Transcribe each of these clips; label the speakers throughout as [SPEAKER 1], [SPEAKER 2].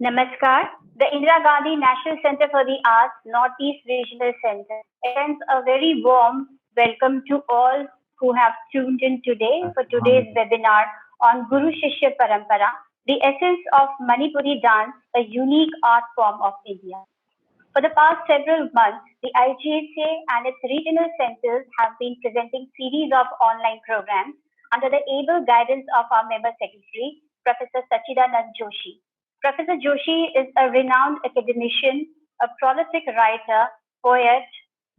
[SPEAKER 1] Namaskar. The Indira Gandhi National Center for the Arts, Northeast Regional Center, extends a very warm welcome to all who have tuned in today for today's webinar on Guru Shishya Parampara, the essence of Manipuri dance, a unique art form of India. For the past several months, the IGHA and its regional centers have been presenting series of online programs under the able guidance of our member secretary, Professor Sachidanand Joshi. Professor Joshi is a renowned academician, a prolific writer, poet,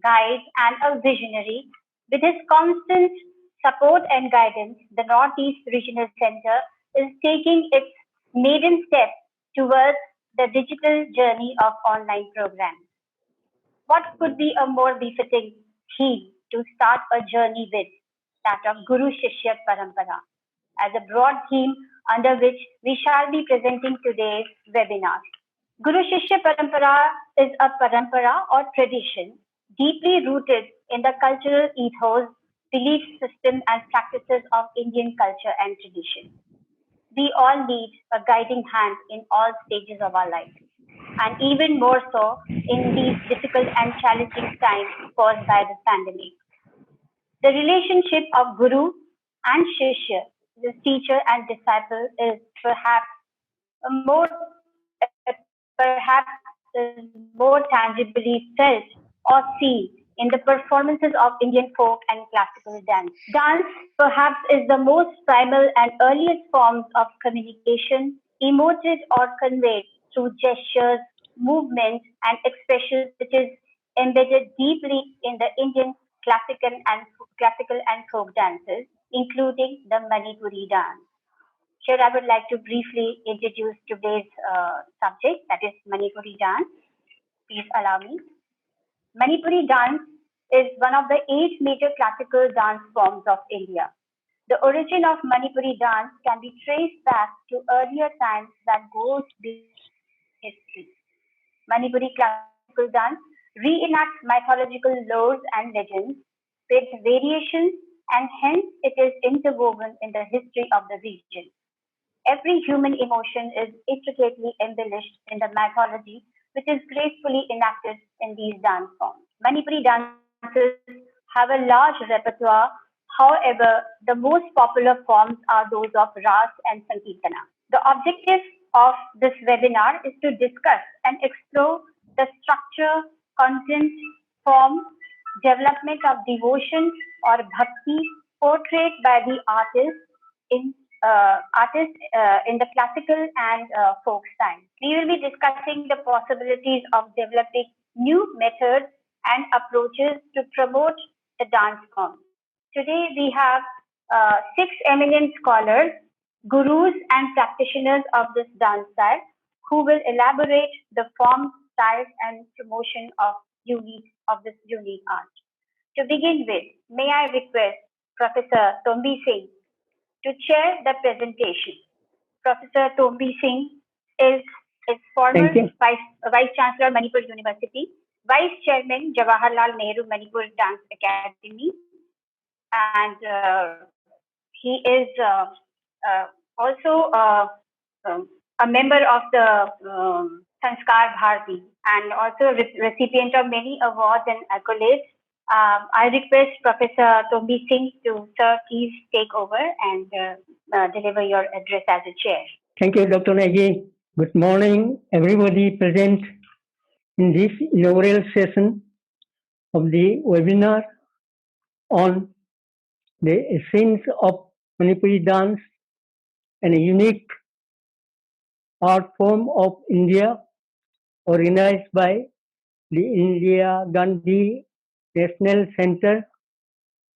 [SPEAKER 1] guide, and a visionary. With his constant support and guidance, the Northeast Regional Center is taking its maiden step towards the digital journey of online programs. What could be a more befitting theme to start a journey with, that of Guru Shishya Parampara, as a broad theme under which we shall be presenting today's webinar. Guru Shishya Parampara is a parampara or tradition deeply rooted in the cultural ethos, belief system, and practices of Indian culture and tradition. We all need a guiding hand in all stages of our life, and even more so in these difficult and challenging times caused by the pandemic. The relationship of Guru and Shishya, the teacher and disciple, is perhaps more tangibly felt or seen in the performances of Indian folk and classical dance. Dance perhaps is the most primal and earliest forms of communication, emoted or conveyed through gestures, movement, and expressions, which is embedded deeply in the Indian classical and folk dances, including the Manipuri dance. Here I would like to briefly introduce today's subject, that is Manipuri dance. Please allow me. Manipuri dance is one of the 8 major classical dance forms of India. The origin of Manipuri dance can be traced back to earlier times that goes beyond history. Manipuri classical dance reenacts mythological lores and legends with variations, and hence it is interwoven in the history of the region. Every human emotion is intricately embellished in the mythology, which is gracefully enacted in these dance forms. Manipuri dances have a large repertoire. However, the most popular forms are those of Ras and Sankirtana. The objective of this webinar is to discuss and explore the structure, content, form, development of devotion or bhakti portrayed by the artist in the classical and folk style. We will be discussing the possibilities of developing new methods and approaches to promote the dance form. Today we have 6 eminent scholars, gurus and practitioners of this dance style who will elaborate the form, styles and promotion of this unique art. To begin with, may I request Professor Tombi Singh to chair the presentation. Professor Tombi Singh is former Vice Chancellor, Manipur University, Vice Chairman, Jawaharlal Nehru Manipur Dance Academy, and he is also a member of the Sanskar Bharati and also recipient of many awards and accolades. I request Professor Tombi Singh to, sir, please take over and deliver your address as a chair.
[SPEAKER 2] Thank you, Dr. Nagy. Good morning, everybody present in this inaugural session of the webinar on the essence of Manipuri dance and a unique art form of India organized by the Indira Gandhi National Center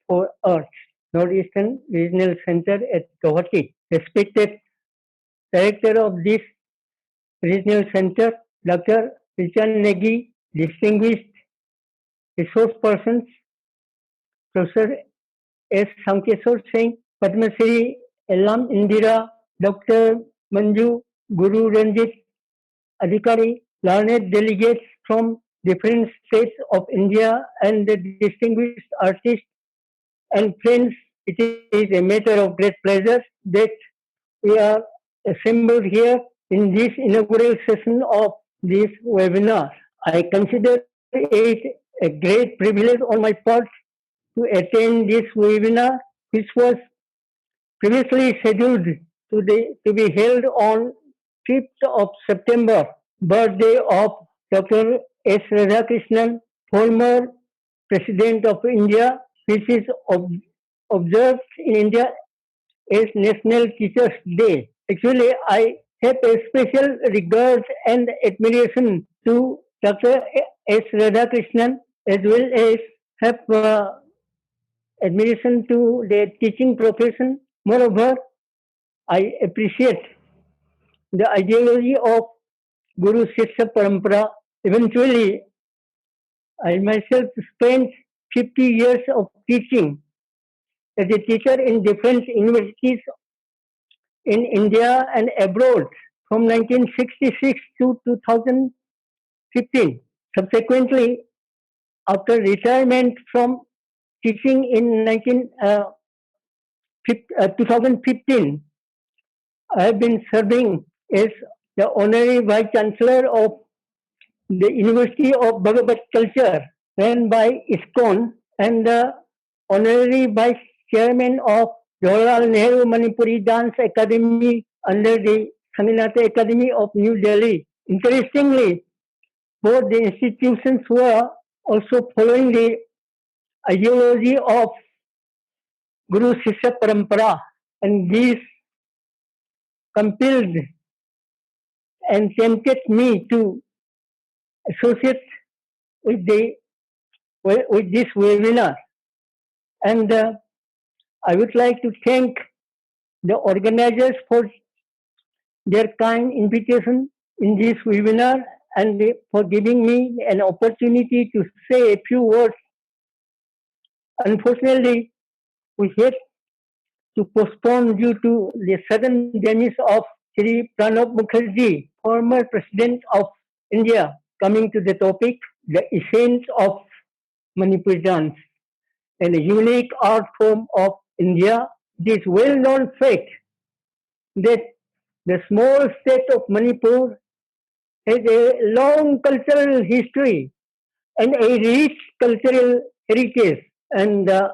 [SPEAKER 2] for Arts, Northeastern Regional Center at Guwahati. Respected Director of this Regional Center, Dr. Richard Nagy, distinguished resource persons, Professor S. Shyamkishore Singh, Padma Shri, Elam, Indira, Dr. Manju, Guru Ranjit, Adhikari, learned delegates from different states of India and the distinguished artists and friends. It is a matter of great pleasure that we are assembled here in this inaugural session of this webinar. I consider it a great privilege on my part to attend this webinar, which was previously scheduled to be held on 5th of September, birthday of Dr. S. Radhakrishnan, former President of India, which is observed in India as National Teachers Day. Actually, I have a special regard and admiration to Dr. S. Radhakrishnan, as well as have admiration to their teaching profession. Moreover, I appreciate the ideology of Guru Shishya Parampara. Eventually, I myself spent 50 years of teaching as a teacher in different universities in India and abroad from 1966 to 2015. Subsequently, after retirement from teaching in 2015, I have been serving as the Honorary Vice Chancellor of the University of Bhagavad Culture run by ISKCON and the Honorary Vice Chairman of Jawaharlal Nehru Manipuri Dance Academy under the Saminata Academy of New Delhi. Interestingly, both the institutions were also following the ideology of Guru Shishya Parampara, and this compelled and tempted me to associate with this webinar. And I would like to thank the organizers for their kind invitation in this webinar and for giving me an opportunity to say a few words. Unfortunately, we had to postpone due to the sudden demise of Shri Pranab Mukherjee, former President of India. Coming to the topic, the essence of Manipuri dance, and a unique art form of India. It is well-known fact that the small state of Manipur has a long cultural history and a rich cultural heritage. And the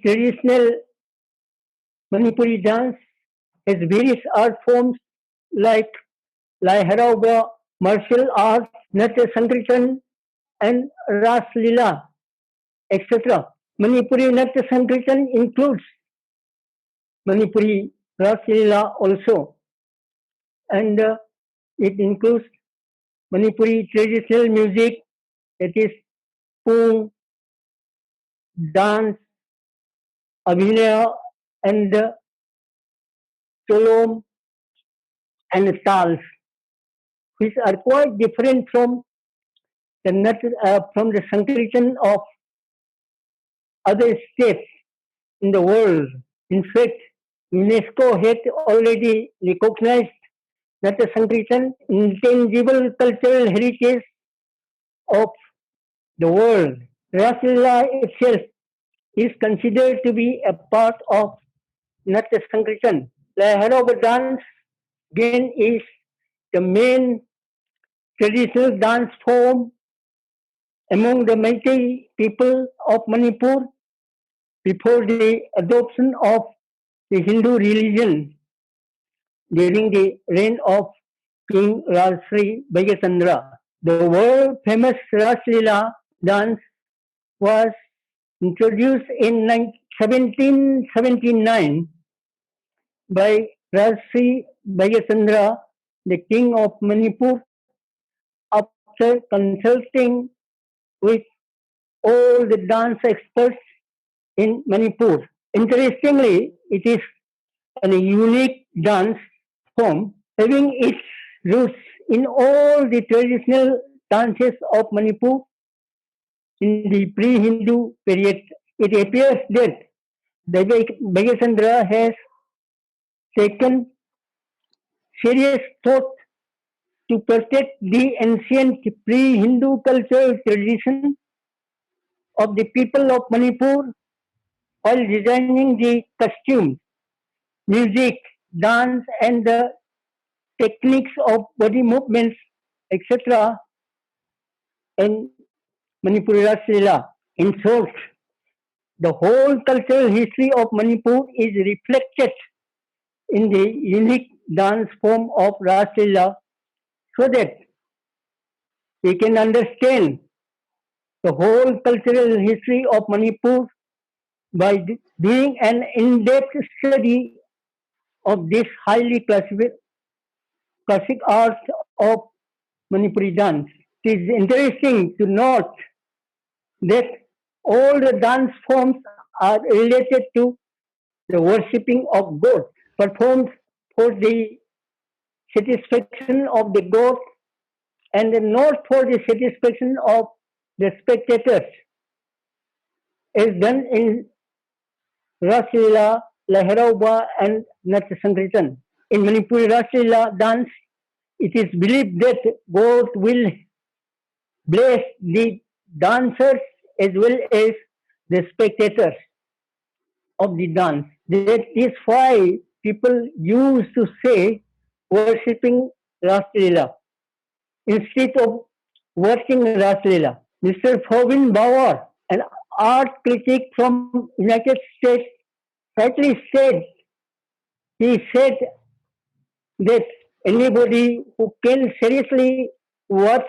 [SPEAKER 2] traditional Manipuri dance has various art forms like Lai Harauba, martial arts, Natya Sankirtan, and Ras Leela, etc. Manipuri Natya Sankirtan includes Manipuri Ras Leela also, and it includes Manipuri traditional music, that is Pung, dance, Abhinaya, and Cholom and Tals, which are quite different from the Sankirtan of other states in the world. In fact, UNESCO had already recognized Natya Sankirtan intangible cultural heritage of the world. Raslila itself is considered to be a part of Natya Sankirtan. The Harauba dance again is the main traditional dance form among the Meitei people of Manipur before the adoption of the Hindu religion during the reign of King Rajshri Joychandra. The world famous Raslila dance was introduced in 1779 by Rajshri Joychandra, the king of Manipur, after consulting with all the dance experts in Manipur. Interestingly, it is a unique dance form having its roots in all the traditional dances of Manipur in the pre-Hindu period. It appears that Bhagyachandra has taken serious thought to protect the ancient pre-Hindu cultural tradition of the people of Manipur while designing the costumes, music, dance, and the techniques of body movements, etc. in Manipuri Raslila. In short, the whole cultural history of Manipur is reflected in the unique dance form of Raslila so that we can understand the whole cultural history of Manipur by doing an in-depth study of this highly classic art of Manipuri dance. It is interesting to note that all the dance forms are related to the worshipping of God, performed for the satisfaction of the God and not for the satisfaction of the spectators, as done in Raslila, Laharauba and Nat Sankirtan. In Manipuri Raslila dance, it is believed that God will bless the dancers as well as the spectators of the dance. That is why people used to say worshipping Raslila instead of watching Raslila. Mr. Fobin Bauer, an art critic from United States, rightly said, he said that anybody who can seriously watch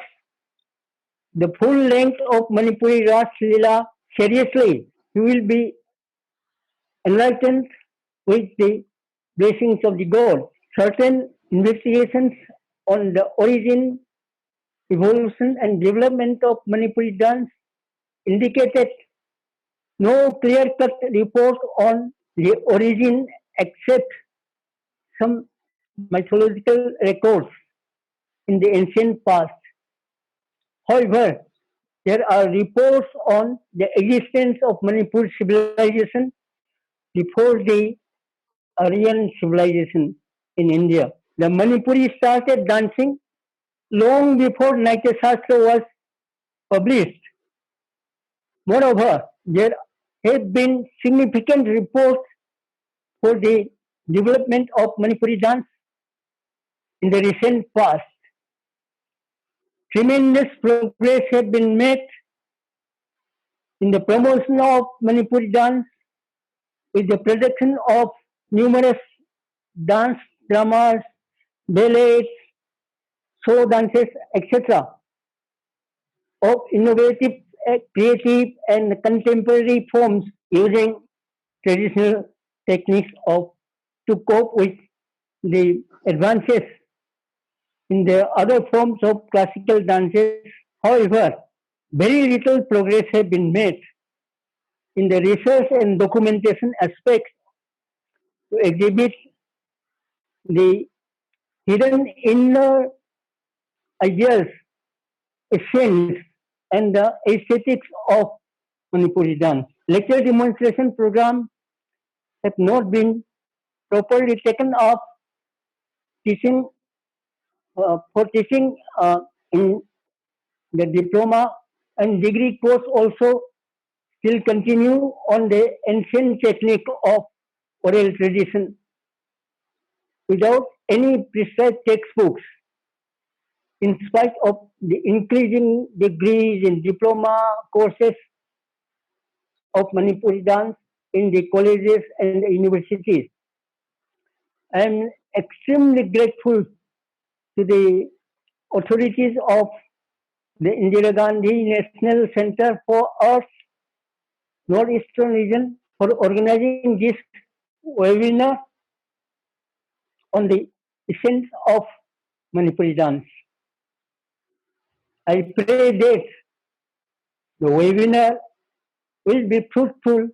[SPEAKER 2] the full length of Manipuri Ras Leela seriously, he will be enlightened with the blessings of the God. Certain investigations on the origin, evolution, and development of Manipuri dance indicated no clear-cut report on the origin except some mythological records in the ancient past. However, there are reports on the existence of Manipur civilization before the Aryan civilization in India. The Manipuri started dancing long before Natya Shastra was published. Moreover, there have been significant reports for the development of Manipuri dance in the recent past. Tremendous progress has been made in the promotion of Manipuri dance with the production of numerous dance dramas, ballets, show dances, etc. of innovative, creative and contemporary forms using traditional techniques of to cope with the advances in the other forms of classical dances. However, very little progress has been made in the research and documentation aspects to exhibit the hidden inner ideas, essence, and the aesthetics of Manipuri dance. Lecture demonstration program have not been properly taken up teaching for teaching in the diploma and degree course also still continue on the ancient technique of oral tradition without any precise textbooks. In spite of the increasing degrees in diploma courses of Manipuri dance in the colleges and the universities, I am extremely grateful to the authorities of the Indira Gandhi National Center for Arts Northeastern Region for organizing this webinar on the essence of Manipuri dance. I pray that the webinar will be fruitful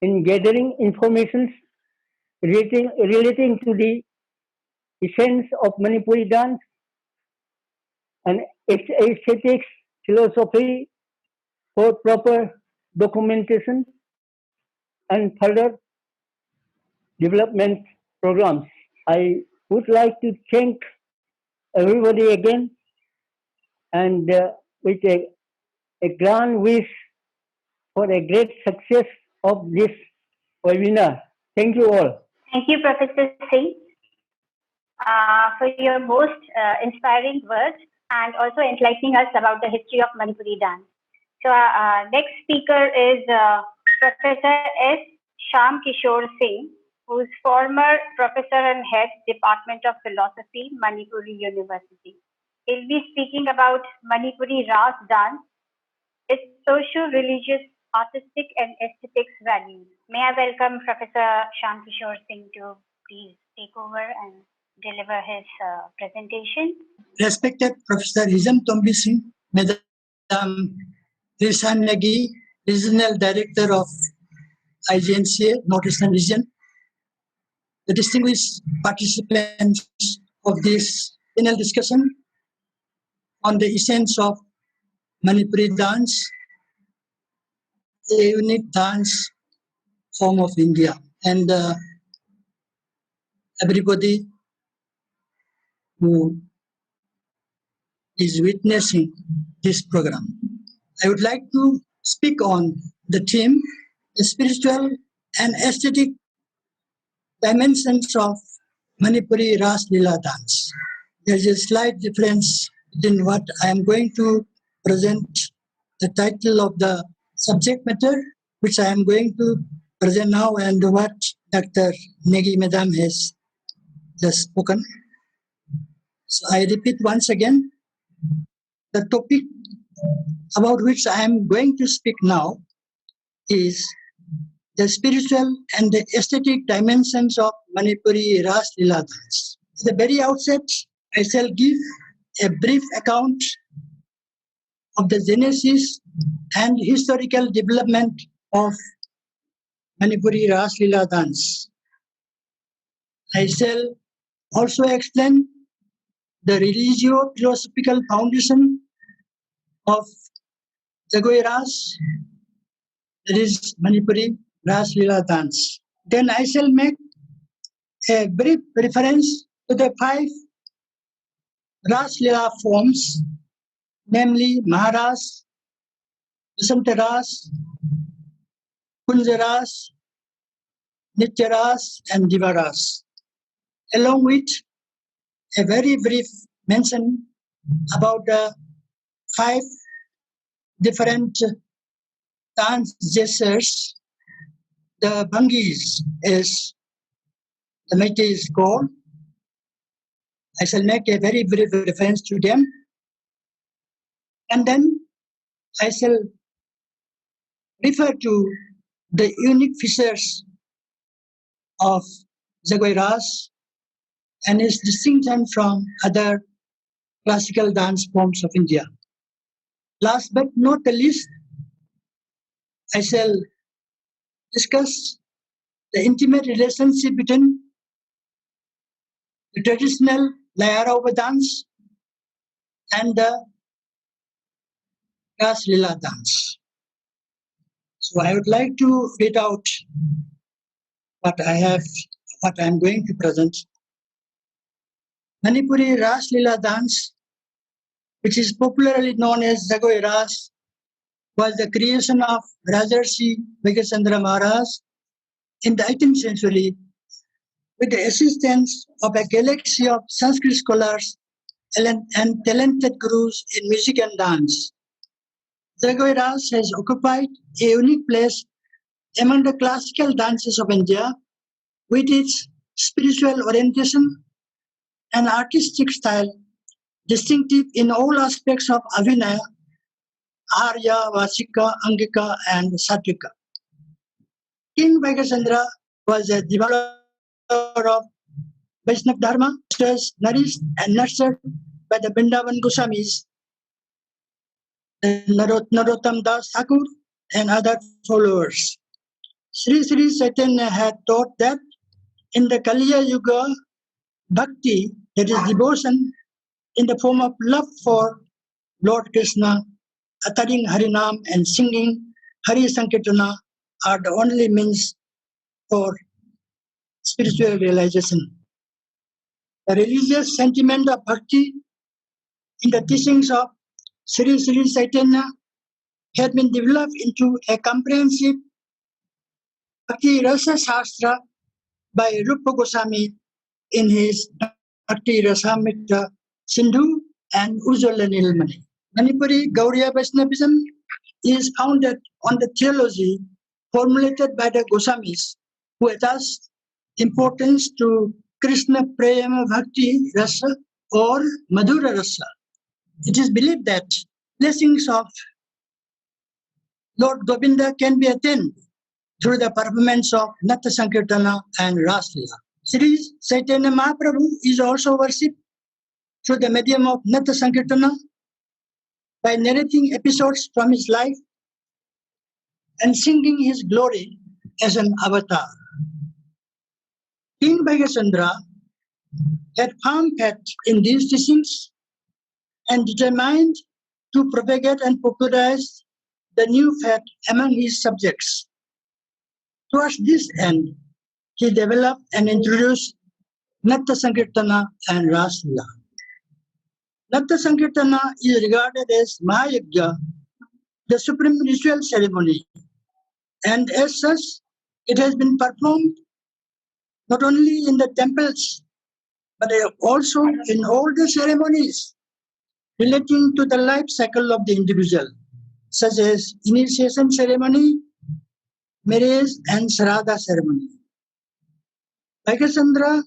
[SPEAKER 2] in gathering information relating to the essence of Manipuri dance and its aesthetics, philosophy for proper documentation and further development programs. I would like to thank everybody again and with a grand wish for a great success of this webinar. Thank you all.
[SPEAKER 1] Thank you, Professor Singh. for your most inspiring words and also enlightening us about the history of Manipuri dance. So, next speaker is Professor S. Shyamkishore Singh, who is former professor and head Department of Philosophy, Manipuri University. He'll be speaking about Manipuri Ras dance, its social, religious, artistic, and aesthetics values. May I welcome Professor Shyamkishore Singh to please take over and deliver his presentation.
[SPEAKER 3] Respected Professor Hizam Tombi Singh, Madam Rishan Nagi, Regional Director of IGNCA, Northeastern Region, the distinguished participants of this panel discussion on the essence of Manipuri dance, a unique dance form of India, and everybody who is witnessing this program. I would like to speak on the theme, the spiritual and aesthetic dimensions of Manipuri Ras Leela dance. There is a slight difference between what I am going to present, the title of the subject matter, which I am going to present now, and what Dr. Negi Madam has just spoken. So I repeat once again, the topic about which I am going to speak now is the spiritual and the aesthetic dimensions of Manipuri Ras Leela dance. At the very outset, I shall give a brief account of the genesis and historical development of Manipuri Ras Leela dance. I shall also explain the religio-philosophical foundation of Jagoi Ras, that is Manipuri Ras Leela dance. Then I shall make a brief reference to the 5 Ras Leela forms, namely Maharas, Vasantaras, Kunjaras, Nityaras, and Divaras, along with a very brief mention about the 5 different dance gestures, the bhangis, as the Meitei is called. I shall make a very brief reference to them. And then I shall refer to the unique features of Jagoi Ras and its distinction from other classical dance forms of India. Last but not the least, I shall discuss the intimate relationship between the traditional Layara dance and the Ras Leela dance. So I would like to read out what I am going to present. Manipuri Ras Leela dance, which is popularly known as Jagoi Ras, was the creation of Rajarshi Joychandra Maharaj in the 18th century with the assistance of a galaxy of Sanskrit scholars and talented gurus in music and dance. Jagoi Ras has occupied a unique place among the classical dances of India with its spiritual orientation and artistic style, distinctive in all aspects of Avinaya, Arya, Vasika, Angika, and Satvika. King Joychandra was a developer of Vaishnava Dharma, nourished and nurtured by the Vrindavan Goswamis, Narottam Das Thakur, and other followers. Sri Chaitanya had taught that in the Kaliya Yuga, bhakti, that is devotion, in the form of love for Lord Krishna, uttering Harinam and singing Hari Sankirtana are the only means for spiritual realization. The religious sentiment of bhakti in the teachings of Sri Chaitanya had been developed into a comprehensive Bhakti Rasa Shastra by Rupa Goswami in his Bhakti Rasamrita Sindhu, and Ujjwala Nilmani. Manipuri Gaudiya Vaishnavism is founded on the theology formulated by the Goswamis, who attached importance to Krishna Prema Bhakti Rasa or Madhura Rasa. It is believed that blessings of Lord Govinda can be attained through the performance of Natya Sankirtana and Raslila. Shri Chaitanya Mahaprabhu is also worshipped through the medium of Natya Sankirtana by narrating episodes from his life and singing his glory as an avatar. King Bhagyachandra had firm faith in these teachings and determined to propagate and popularize the new faith among his subjects. Towards this end, he developed and introduced Natya Sankirtana and Raslila. Natya Sankirtana is regarded as Mahayagya, the supreme ritual ceremony, and as such, it has been performed not only in the temples, but also in all the ceremonies relating to the life cycle of the individual, such as initiation ceremony, marriage, and Shraddha ceremony. Bhagyachandra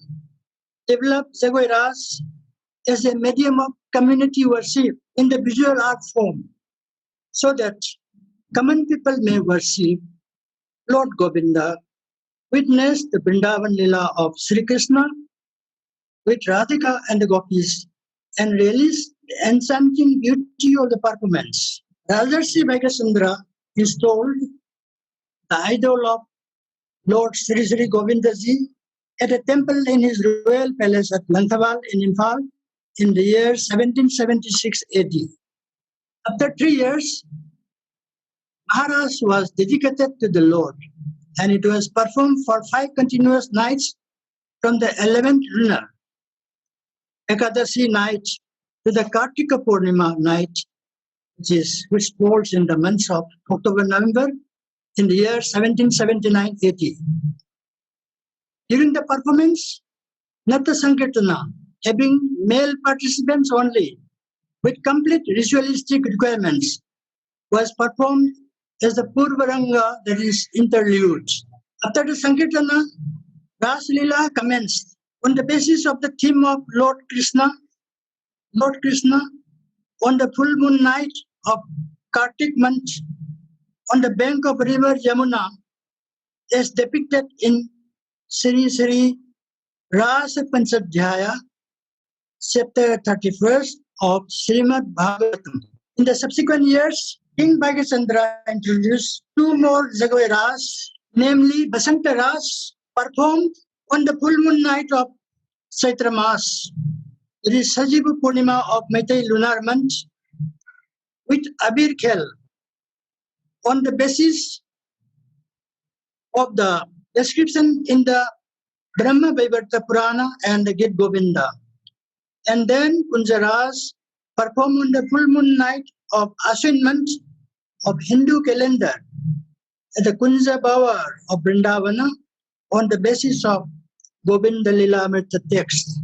[SPEAKER 3] developed Jagoi Ras as a medium of community worship in the visual art form, so that common people may worship Lord Govinda, witness the Vrindavan Lila of Sri Krishna with Radhika and the Gopis, and relish the enchanting beauty of the performance. Rajarshi Bhagyachandra installed the idol of Lord Sri Sri Govindaji at a temple in his royal palace at Lanthawal in Imphal in the year 1776 AD. After 3 years, Maharaj was dedicated to the Lord, and it was performed for 5 continuous nights from the 11th lunar Ekadashi night to the Kartika Purnima night, which falls in the months of October-November in the year 1779 AD. During the performance, Natya Sankirtana, having male participants only, with complete ritualistic requirements, was performed as the Purvaranga, that is interlude. After the Sankirtana, Raslila commenced on the basis of the theme of Lord Krishna, on the full moon night of Kartik month, on the bank of river Yamuna, as depicted in Sri Sri Rasa Panchadhyaya, chapter 31st of Srimad Bhagavatam. In the subsequent years, King Bhagyachandra introduced 2 more Jagoi Ras, namely Basanta Ras, performed on the full moon night of Chaitra Mas. It is Sajiva Purnima of Meitei lunar month, with Abir Khel, on the basis of the description in the Brahma Vaivarta Purana and the Git Govinda. And then Kunjaras performed on the full moon night of Ashwin month of Hindu calendar at the Kunja Bawar of Vrindavana on the basis of Govinda Lila Amrita text.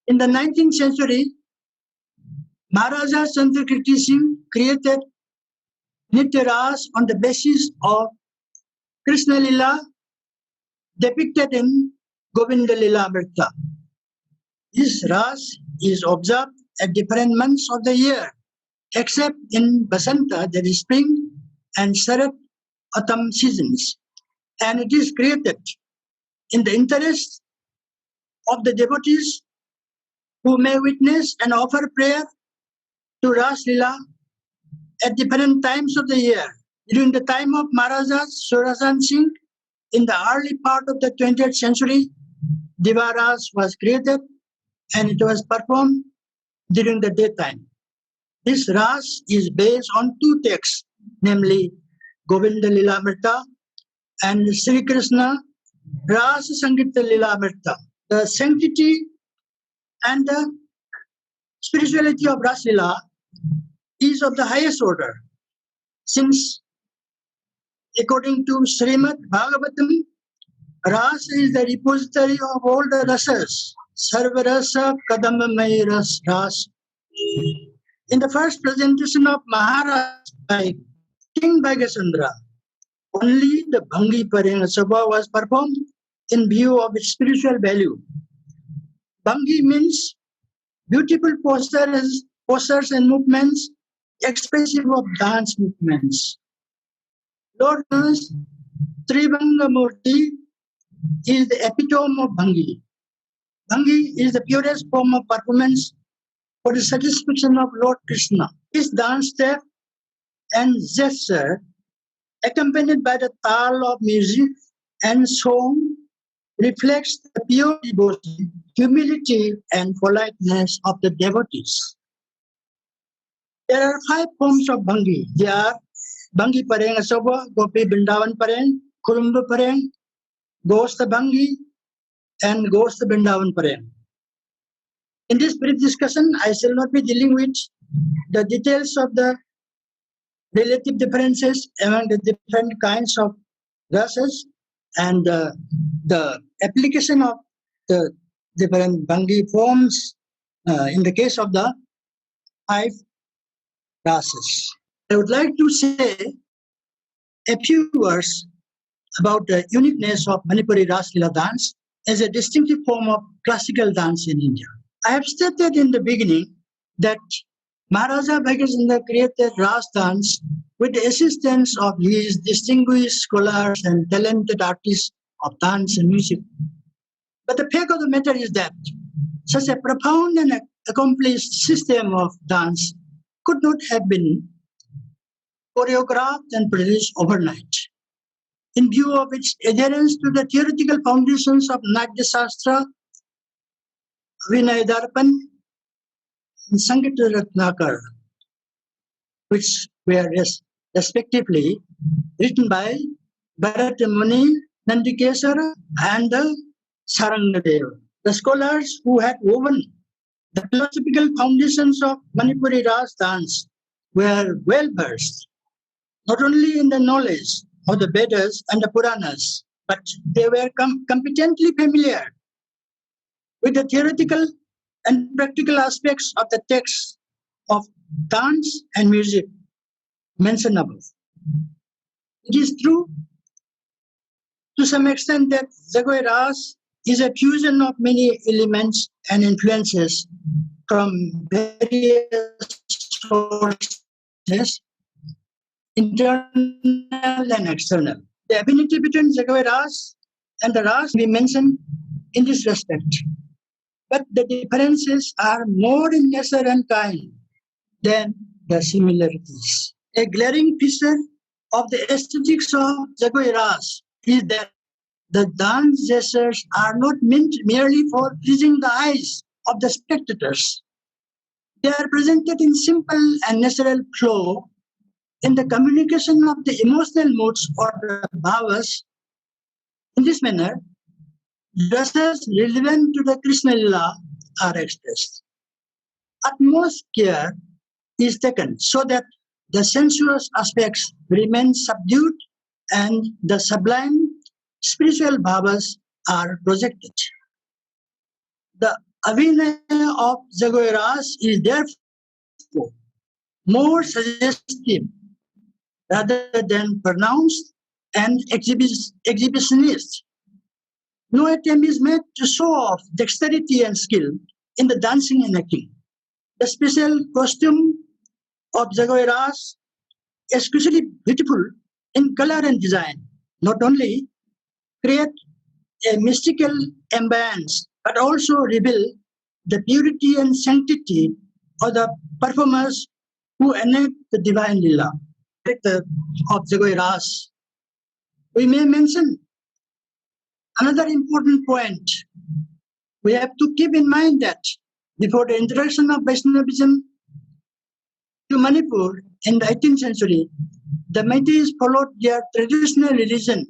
[SPEAKER 3] In the 19th century, Maharaja Chandrakirti Singh created Nitya Ras on the basis of Krishna Lila depicted in Govinda Lila Amrita. This Ras is observed at different months of the year, except in Basanta, that is spring, and Sarat, autumn seasons. And it is created in the interest of the devotees who may witness and offer prayer to Ras Lila at different times of the year. During the time of Maharaja Surasan Singh, in the early part of the 20th century, Diva Ras was created and it was performed during the daytime. This Ras is based on 2 texts, namely Govinda Lila Amrita and Sri Krishna Rasa Sangita Lila Amrita. The sanctity and the spirituality of Ras Lila is of the highest order, since according to Srimad Bhagavatam, Ras is the repository of all the rasas. Sarvarasa Kadambamai Ras. In the first presentation of Maharaj by King Bhagasundra, only the Bhangi Parena Sabha was performed in view of its spiritual value. Bhangi means beautiful postures and movements expressive of dance movements. Lord Ganesh Tribhanga Murti is the epitome of Bhangi. Bhangi is the purest form of performance for the satisfaction of Lord Krishna. This dance step and gesture, accompanied by the tal of music and song, reflects the pure devotion, humility, and politeness of the devotees. There are 5 forms of Bhangi. They are Bhangi Pareng Asoba, Gopi Bindavan Pareng, Kurumba Pareng, Ghosta Bhangi, and Ghosta Bindavan Pareng. In this brief discussion, I shall not be dealing with the details of the relative differences among the different kinds of rasas and the application of the different Bhangi forms in the case of the 5 rasas. I would like to say a few words about the uniqueness of Manipuri Ras Leela dance as a distinctive form of classical dance in India. I have stated in the beginning that Maharaja Bhagasundra created Ras dance with the assistance of his distinguished scholars and talented artists of dance and music. But the fact of the matter is that such a profound and accomplished system of dance could not have been choreographed and produced overnight. In view of its adherence to the theoretical foundations of Natya Shastra, Vinay Darpan, and Sangeeta Ratnakar, which were respectively written by Bharat Muni, Nandikeshwara, and Sarangadeva. The scholars who had woven the philosophical foundations of Manipuri Ras dance were well versed, not only in the knowledge of the Vedas and the Puranas, but they were competently familiar with the theoretical and practical aspects of the texts of dance and music mentioned above. It is true to some extent that Zagoi Ras is a fusion of many elements and influences from various sources, internal and external. The affinity between Zagoi Ras and the Ras we mentioned in this respect. But the differences are more in nature and kind than the similarities. A glaring feature of the aesthetics of Zagoi Ras is that the dance gestures are not meant merely for pleasing the eyes of the spectators. They are presented in simple and natural flow in the communication of the emotional moods or the bhavas. In this manner, dresses relevant to the Krishna Lila are expressed. Utmost care is taken so that the sensuous aspects remain subdued and the sublime spiritual bhavas are projected. The Avinaya of Zagoi Ras is therefore more suggestive rather than pronounced and exhibitionist. No attempt is made to show off dexterity and skill in the dancing and acting. The special costume of Zagoi Ras, especially beautiful in color and design, not only create a mystical ambience, but also reveal the purity and sanctity of the performers who enact the divine lila of Zagoi Ras. We may mention another important point. We have to keep in mind that before the introduction of Vaishnavism to Manipur in the 18th century, the Meiteis followed their traditional religion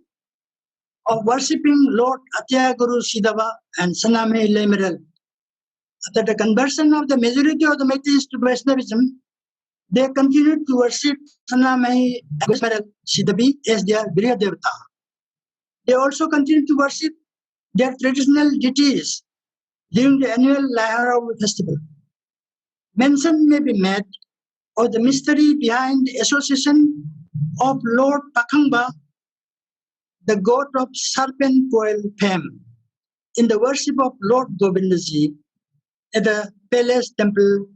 [SPEAKER 3] of worshipping Lord Atya Guru Sidava and Saname Lemeral. After the conversion of the majority of the Meiteis to Vaishnavism, they continued to worship Saname Lemeral Sidavi as their Griha Devata. They also continue to worship their traditional deities during the annual Lahara festival. Mention may be made of the mystery behind the association of Lord Pakhangba, the god of serpent coil fame, in the worship of Lord Govindaji at the palace temple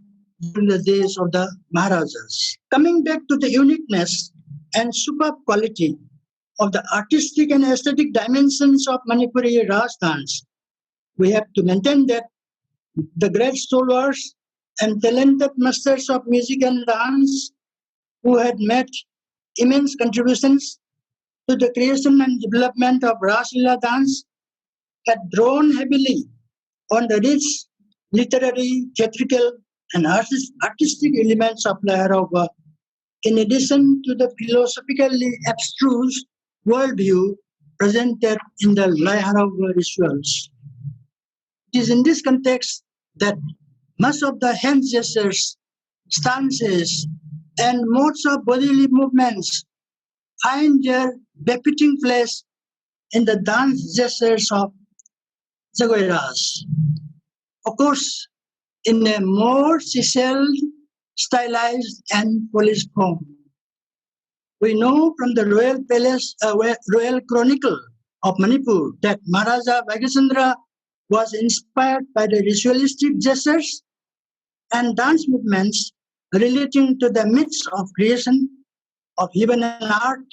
[SPEAKER 3] during the days of the Maharajas. Coming back to the uniqueness and superb quality of the artistic and aesthetic dimensions of Manipuri Ras dance, we have to maintain that the great stalwarts and talented masters of music and dance who had made immense contributions to the creation and development of Ras Leela dance had drawn heavily on the rich literary, theatrical, and artistic elements of Lahara, in addition to the philosophically abstruse worldview presented in the Lahara rituals. It is in this context that much of the hand gestures, stances, and modes of bodily movements find their befitting place in the dance gestures of Jagoiras. Of course, in a more chiseled, stylized, and polished form. We know from the Royal Chronicle of Manipur that Maharaja Joychandra was inspired by the ritualistic gestures and dance movements relating to the myths of creation of heaven and art,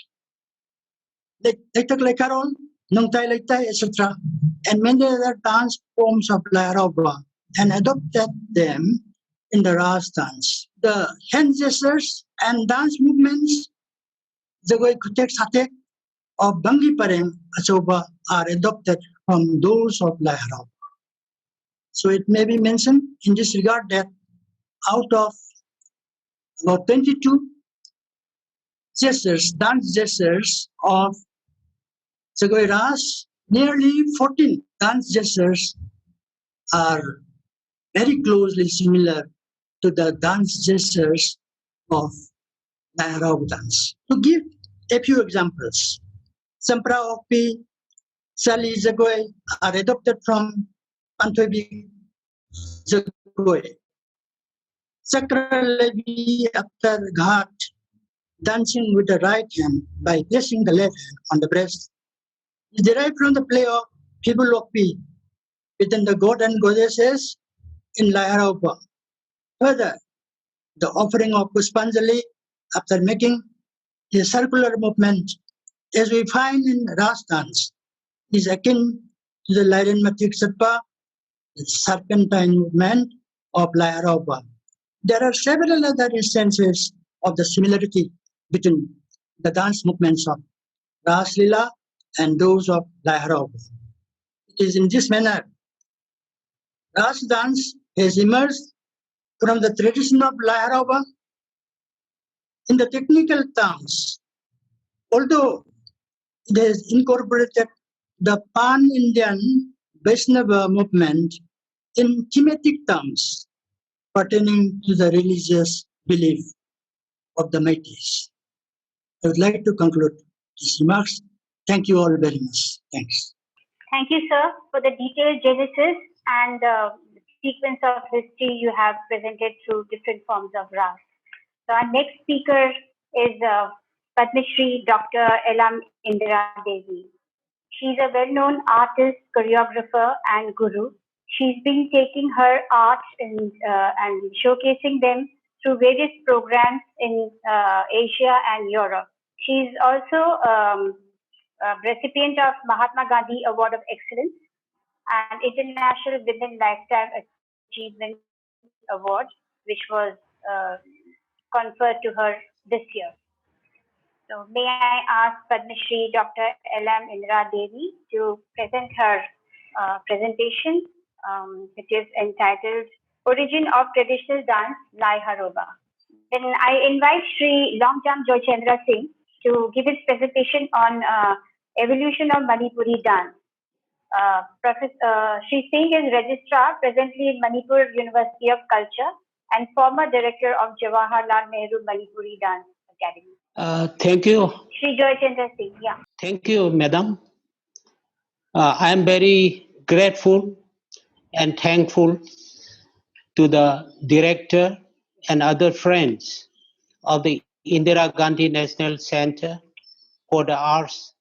[SPEAKER 3] etc., and many other dance forms of Lahara, and adopted them in the Ras dance. The hand gestures and dance movements, Jagoi Kutek Satek of Bangi Pareng Achoba, are adopted from those of Lahara. So it may be mentioned in this regard that out of about 22 gestures, dance gestures of Jagoi Ras, nearly 14 dance gestures are very closely similar to the dance gestures of Lahara dance. To give a few examples, Sampra Okpi, Sali Jagoi are adopted from Panthobi Jagoi. Chakra Levi after Ghat, dancing with the right hand by placing the left hand on the breast, is derived from the play of Fibul Okpi within the god and goddesses in Lahara. Further, the offering of Puspanjali after making a circular movement, as we find in Ras dance, is akin to the Lyran Matik Satpa, the serpentine movement of Lahara. There are several other instances of the similarity between the dance movements of Ras Leela and those of Lahara. It is in this manner Ras dance has emerged from the tradition of Lahara. In the technical terms, although it has incorporated the pan-Indian Vaishnava movement in thematic terms pertaining to the religious belief of the Métis. I would like to conclude these remarks. Thank you all very much. Thanks.
[SPEAKER 1] Thank you, sir, for the detailed genesis and the sequence of history you have presented through different forms of Ras. So our next speaker is Padma Shri Dr. Elam Indira Devi. She's a well-known artist, choreographer, and guru. She's been taking her art and showcasing them through various programs in Asia and Europe. She's also a recipient of Mahatma Gandhi Award of Excellence and International Women Lifetime Achievement Award, which was conferred to her this year. So may I ask Padma Shri Dr. Elam Indira Devi to present her presentation, which is entitled Origin of Traditional Dance, Lahara. Then I invite Shri Longjam Joychandra Singh to give his presentation on evolution of Manipuri dance. Shri Singh is Registrar presently in Manipur University of Culture and former Director of Jawaharlal Nehru Manipuri Dance Academy.
[SPEAKER 4] Thank you.
[SPEAKER 1] Shri Joychandra Singh, yeah.
[SPEAKER 4] Thank you, Madam. I am very grateful and thankful to the director and other friends of the Indira Gandhi National Center for the Arts,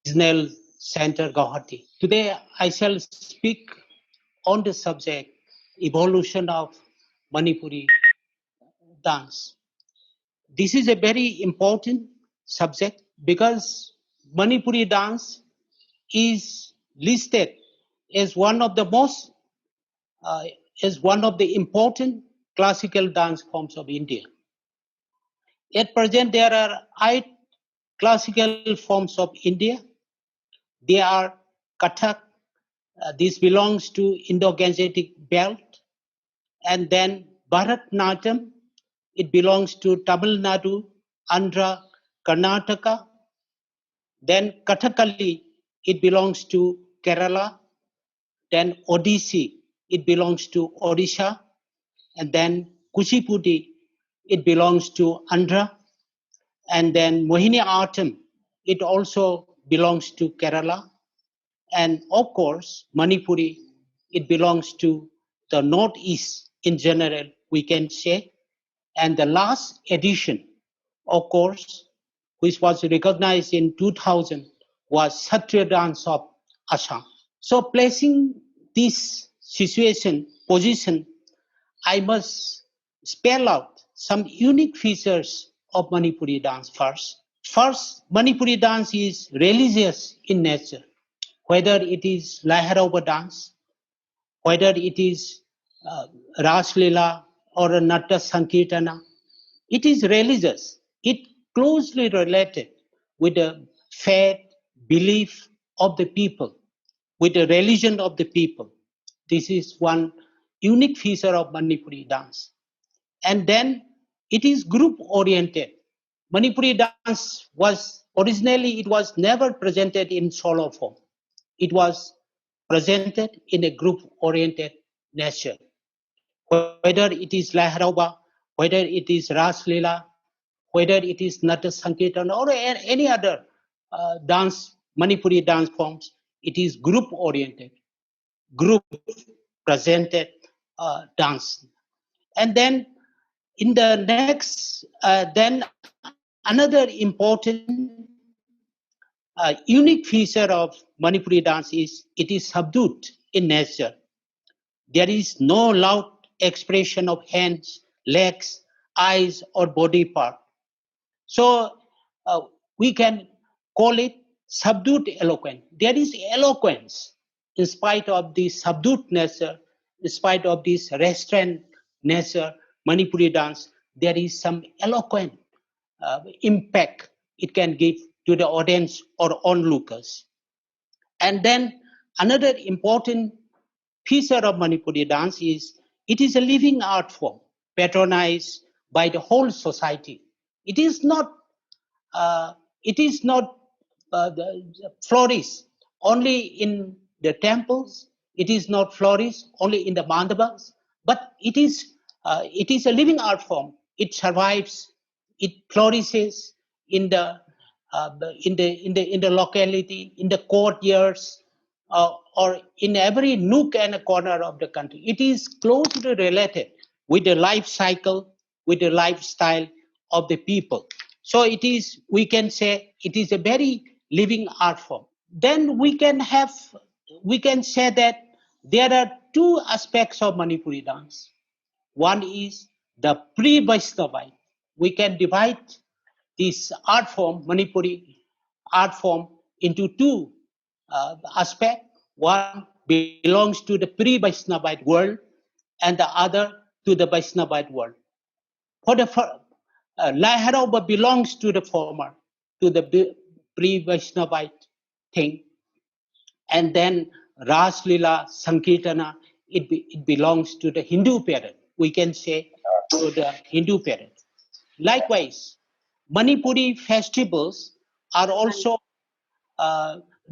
[SPEAKER 4] Regional Center, Guwahati. Today, I shall speak on the subject evolution of Manipuri dance. This is a very important subject because Manipuri dance is listed as one of the most as one of the important classical dance forms of India. At present, there are 8 classical forms of India. They are Kathak, this belongs to Indo-Gangetic belt, and then Bharatnatyam, it belongs to Tamil Nadu, Andhra, Karnataka. Then Kathakali, it belongs to Kerala. Then Odissi, it belongs to Odisha. And then Kuchipudi, it belongs to Andhra. And then Mohiniyattam, it also belongs to Kerala. And of course, Manipuri, it belongs to the Northeast in general, we can say. And the last edition, of course, which was recognized in 2000, was Satriya dance of Assam. So placing this position, I must spell out some unique features of Manipuri dance first. First, Manipuri dance is religious in nature, whether it is Laharoba dance, whether it is Ras Leela or a Natta Sankirtana. It is religious. It closely related with the faith, belief of the people, with the religion of the people. This is one unique feature of Manipuri dance. And then it is group oriented. Manipuri dance was originally, it was never presented in solo form. It was presented in a group oriented nature. Whether it is Laharoba, whether it is Ras Leela, whether it is Natta Sankirtan or any other dance, Manipuri dance forms, it is group oriented, group presented dance. And then in the next, then another important unique feature of Manipuri dance is it is subdued in nature. There is no loud expression of hands, legs, eyes, or body part. So we can call it subdued eloquence. There is eloquence in spite of the subdued nature, in spite of this restrained nature, Manipuri dance, there is some eloquent impact it can give to the audience or onlookers. And then another important feature of Manipuri dance is it is a living art form patronized by the whole society. It is not uh, it is not flourish only in the temples. It is not flourish only in the mandabas, but it is a living art form. It survives. It flourishes in the in the locality, in the courtyards, or in every nook and corner of the country. It is closely related with the life cycle, with the lifestyle of the people. So it is, we can say, it is a very living art form. Then we can say that there are 2 aspects of Manipuri dance. One is the pre-Vaishnavite. We can divide this art form, Manipuri art form, into 2 aspects. One belongs to the pre-Vaishnavite world, and the other to the Vaishnavite world. For the Laharoba belongs to the former, to the pre-Vaishnavite thing, and then Ras Leela, Sankirtana, it belongs to the Hindu period. We can say to the Hindu period. Likewise, Manipuri festivals are also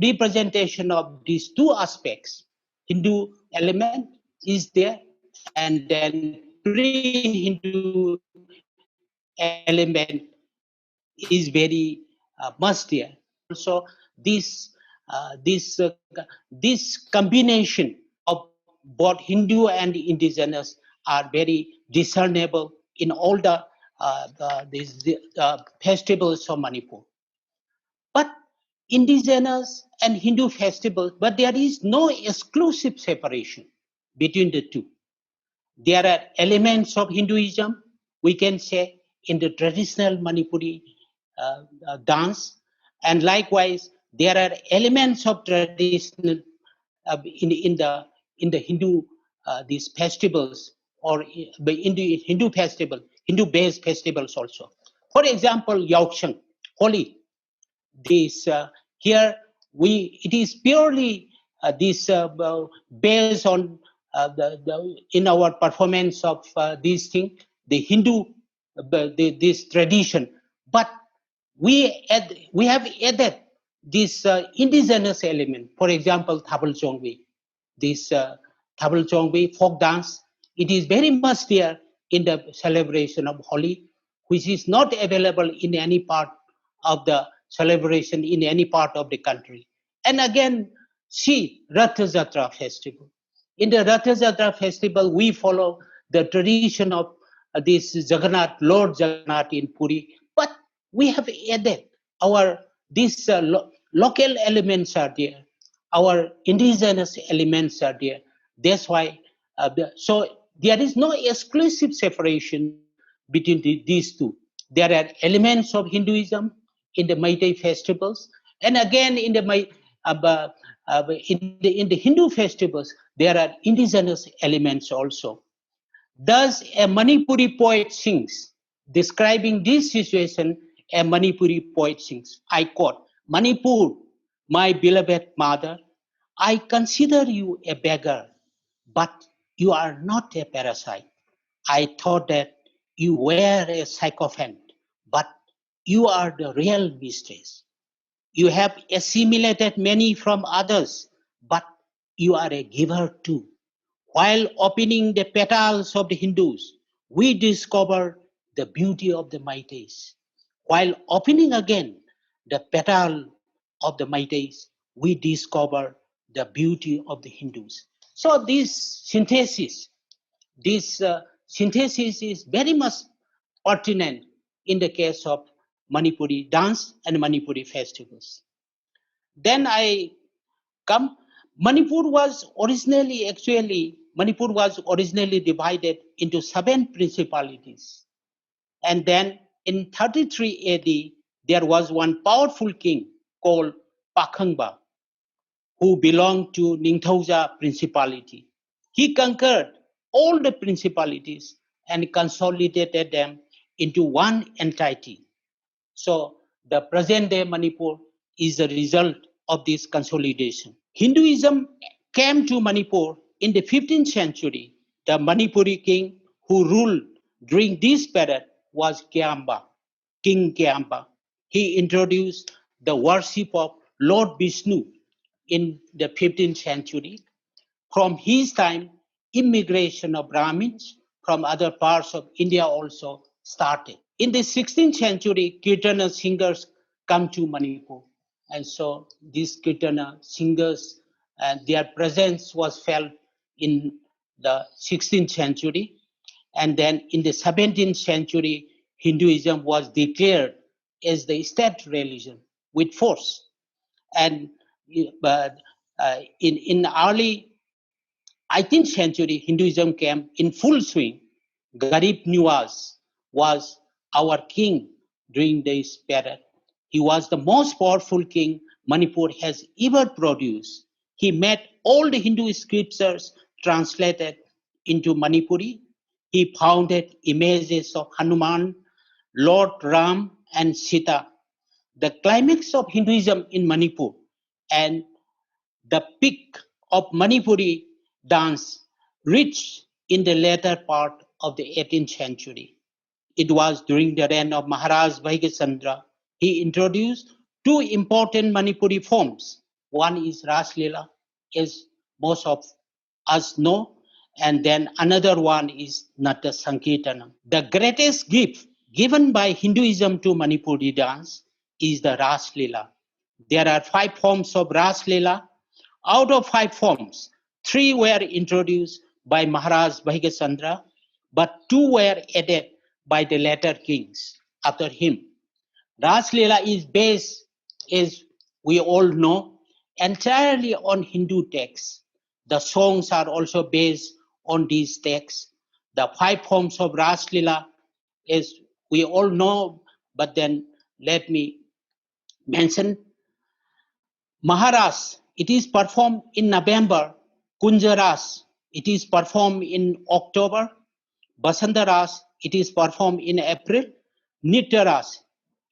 [SPEAKER 4] representation of these 2 aspects. Hindu element is there, and then pre-Hindu element is very much there. Also, this this combination of both Hindu and indigenous are very discernible in all these festivals of Manipur. But indigenous and Hindu festivals, but there is no exclusive separation between the two. There are elements of Hinduism, we can say, in the traditional Manipuri dance, and likewise there are elements of traditional in the Hindu these festivals or in the Hindu festival, Hindu-based festivals also. For example, Yaukshang, Holi. This here it is purely this based on in our performance of these things, the Hindu this tradition, but we have added this indigenous element. For example, Thabal Chongbi, this Thabal Chongbi folk dance. It is very much there in the celebration of Holi, which is not available in any part of the celebration in any part of the country. And again, see Rath Jatra festival. In the Rath Jatra festival, we follow the tradition of this Jagannath, Lord Jagannath in Puri, but we have added our these local elements are there, our indigenous elements are there. That's why, so there is no exclusive separation between these two. There are elements of Hinduism in the Meitei festivals, and again in the in the Hindu festivals there are indigenous elements also. Thus, a Manipuri poet sings, describing this situation. A Manipuri poet sings, I quote, "Manipur, my beloved mother, I consider you a beggar, but you are not a parasite. I thought that you were a sycophant, but you are the real mistress. You have assimilated many from others, but you are a giver too. While opening the petals of the Hindus, we discover the beauty of the Meiteis. While opening again the petal of the Meiteis, we discover the beauty of the Hindus." So this synthesis is very much pertinent in the case of Manipuri dance and Manipuri festivals. Then I come, Manipur was originally divided into 7 principalities. And then in 33 AD, there was one powerful king called Pakhangba, who belonged to Ningthauja principality. He conquered all the principalities and consolidated them into one entity. So the present day Manipur is the result of this consolidation. Hinduism came to Manipur in the 15th century. The Manipuri king who ruled during this period was Kyamba, King Kyamba. He introduced the worship of Lord Vishnu in the 15th century. From his time, immigration of Brahmins from other parts of India also started. In the 16th century, Kirtana singers come to Manipur. And so these Kirtana singers, their presence was felt in the 16th century. And then in the 17th century, Hinduism was declared as the state religion with force. And in early 18th century, Hinduism came in full swing. Garib Niwas was our king during this period. He was the most powerful king Manipur has ever produced. He made all the Hindu scriptures translated into Manipuri. He founded images of Hanuman, Lord Ram, and Sita. The climax of Hinduism in Manipur and the peak of Manipuri dance reached in the later part of the 18th century. It was during the reign of Maharaj Vaigachandra. He introduced 2 important Manipuri forms. One is Ras Leela, as most of us know, and then another one is Natya Sankirtanam. The greatest gift given by Hinduism to Manipuri dance is the Ras Leela. There are 5 forms of Ras Leela. Out of 5 forms, 3 were introduced by Maharaj Bhaigachandra, but 2 were added by the later kings after him. Ras Leela is based, as we all know, entirely on Hindu texts. The songs are also based on these texts. The 5 forms of Ras Leela, as we all know, but then let me mention. Maharas, it is performed in November. Kunjaras, it is performed in October. Basandaras, it is performed in April. Nitras,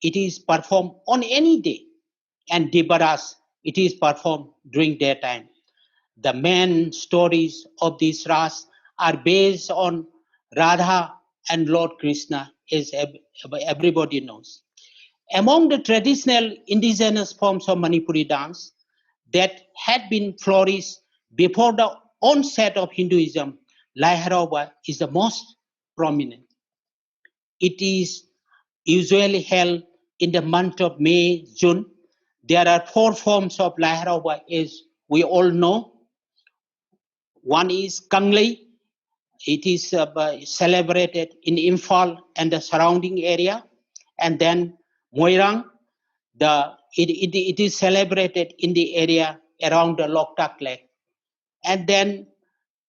[SPEAKER 4] it is performed on any day. And Dibaras, it is performed during daytime. The main stories of these ras are based on Radha and Lord Krishna, as everybody knows. Among the traditional indigenous forms of Manipuri dance that had been flourished before the onset of Hinduism, Lai Harauba is the most prominent. It is usually held in the month of May, June. There are 4 forms of Lai Harauba, as we all know. One is Kanglei. It is celebrated in Imphal and the surrounding area. And then Moirang, it is celebrated in the area around the Loktak Lake. And then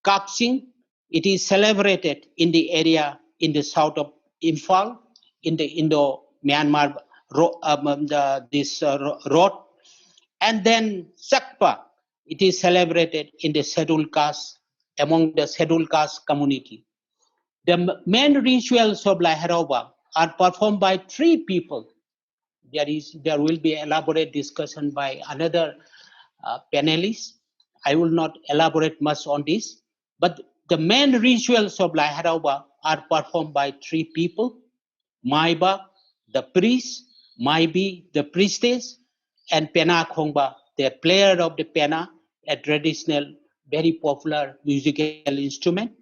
[SPEAKER 4] Kapsing, it is celebrated in the area in the south of Imphal, in the Indo-Myanmar road. And then Sakpa, it is celebrated in the scheduled caste, among the scheduled caste community. The main rituals of Lai Harauba are performed by 3 people. There will be elaborate discussion by another panelist. I will not elaborate much on this, but the main rituals of Lai Harauba are performed by 3 people: Maiba, the priest; Maibi, the priestess; and Pena Khongba, the player of the pena, a traditional, very popular musical instrument.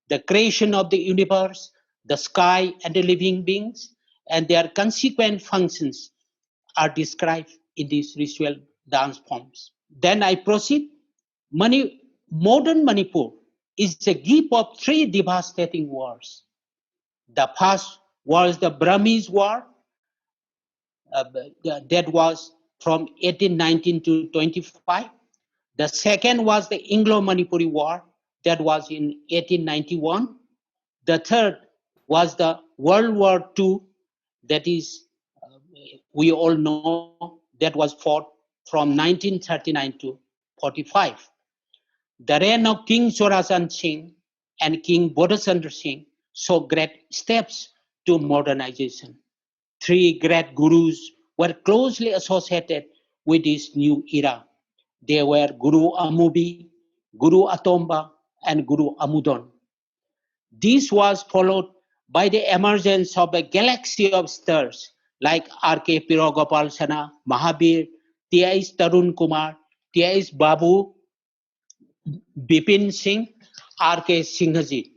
[SPEAKER 4] The creation of the universe, the sky, and the living beings, and their consequent functions are described in these ritual dance forms. Then I proceed. Modern Manipur is a heap of 3 devastating wars. The first was the Burmese War, that was from 1819 to 25. The second was the Anglo-Manipuri War, that was in 1891. The third was the World War II, that is, we all know, that was fought from 1939 to 45. The reign of King Choreographer Singh and King Bodhachandra Singh saw great steps to modernization. 3 great gurus were closely associated with this new era. They were Guru Amubi, Guru Atomba, and Guru Amudon. This was followed by the emergence of a galaxy of stars like R.K. Pirogopal Sena, Mahabir, T.S. Tarun Kumar, T.S. Babu, Bipin Singh, R.K. Singhji.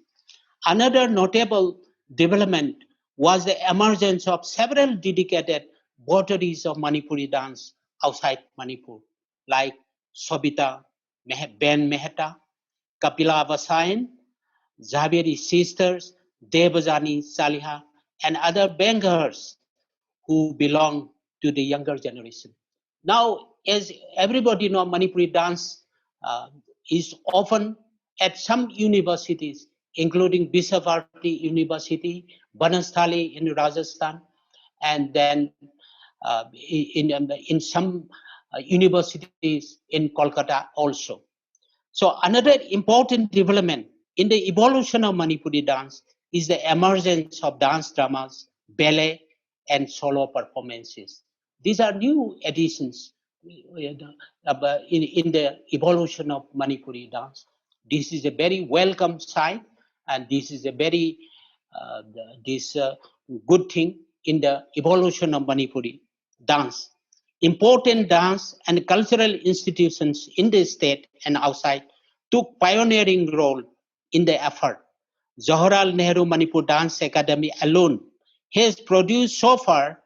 [SPEAKER 4] Another notable development was the emergence of several dedicated votaries of Manipuri dance outside Manipur, like Sobita Ben Mehta, Kapila Vasayan, Zaveri sisters, Devajani Saliha, and other bangers who belong to the younger generation. Now, as everybody knows, Manipuri dance is often at some universities, including Bishavarti University, Banasthali in Rajasthan, and then in some universities in Kolkata also. So another important development in the evolution of Manipuri dance is the emergence of dance dramas, ballet, and solo performances. These are new additions in the evolution of Manipuri dance. This is a very welcome sign, and this is a very good thing in the evolution of Manipuri dance. Important dance and cultural institutions in the state and outside took pioneering role in the effort. Jawaharlal Nehru Manipur Dance Academy alone has produced so far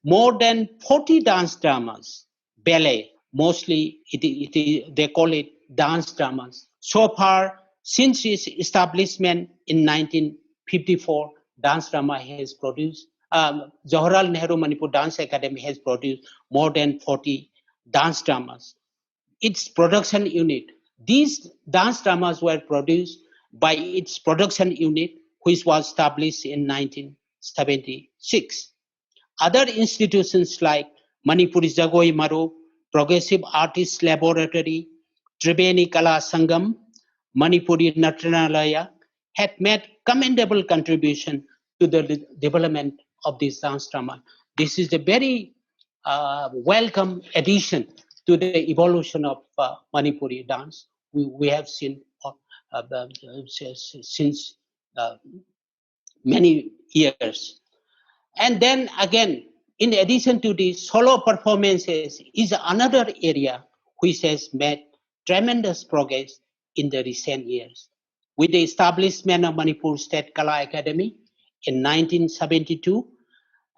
[SPEAKER 4] more than 40 dance dramas, ballet. Mostly, they call it dance dramas. So far, since its establishment in 1954, dance drama has produced, Jawaharlal Nehru Manipur Dance Academy has produced more than 40 dance dramas. Its production unit. These dance dramas were produced by its production unit, which was established in 1976. Other institutions like Manipuri Jagoi Maru, Progressive Artists Laboratory, Tribeni Kala Sangam, Manipuri Natranalaya have made commendable contribution to the development of this dance drama. This is a very welcome addition to the evolution of Manipuri dance. We have seen since many years. And then again, in addition to the solo performances, is another area which has made tremendous progress in the recent years. With the establishment of Manipur State Kala Academy in 1972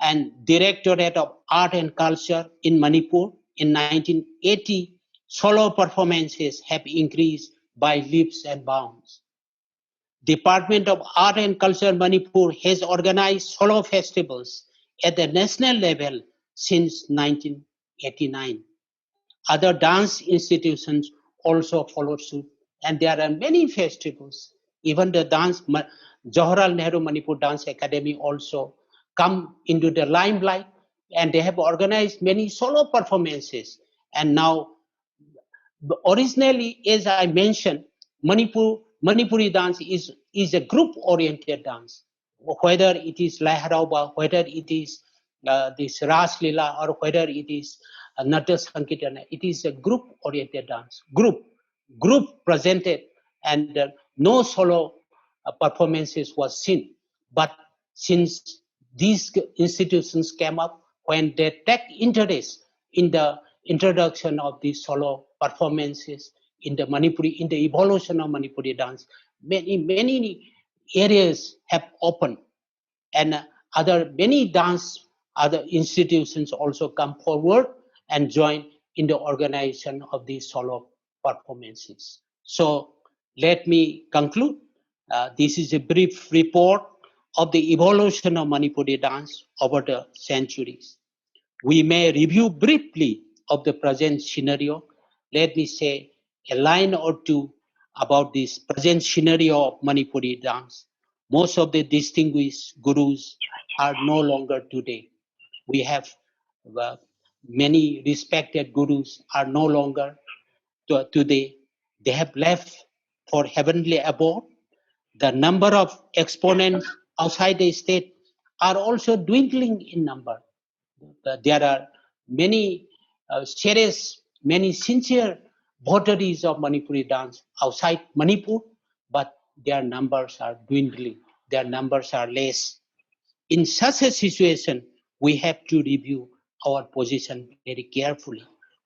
[SPEAKER 4] and Directorate of Art and Culture in Manipur in 1980, solo performances have increased by leaps and bounds. Department of Art and Culture Manipur has organized solo festivals at the national level since 1989. Other dance institutions also followed suit, and there are many festivals. Even the Jawaharlal Nehru Manipur Dance Academy also come into the limelight, and they have organized many solo performances. And now, originally, as I mentioned, Manipuri dance is a group-oriented dance. Whether it is Laharauba, whether it is this Ras Lila, or whether it is Natya Sankirtana, it is a group-oriented dance. Group presented, and no solo performances was seen. But since these institutions came up, when they take interest in the introduction of these solo performances in the evolution of Manipuri dance, many areas have opened, and other institutions also come forward and join in the organization of these solo performances. So let me conclude. This is a brief report of the evolution of Manipuri dance over the centuries. We may review briefly of the present scenario. Let me say a line or two about this present scenario of Manipuri dance. Most of the distinguished gurus are no longer today. We have many respected gurus are no longer today. They have left for heavenly abode. The number of exponents outside the state are also dwindling in number. There are many serious, many sincere votaries of Manipuri dance outside Manipur, but their numbers are dwindling. Their numbers are less. In such a situation, we have to review our position very carefully.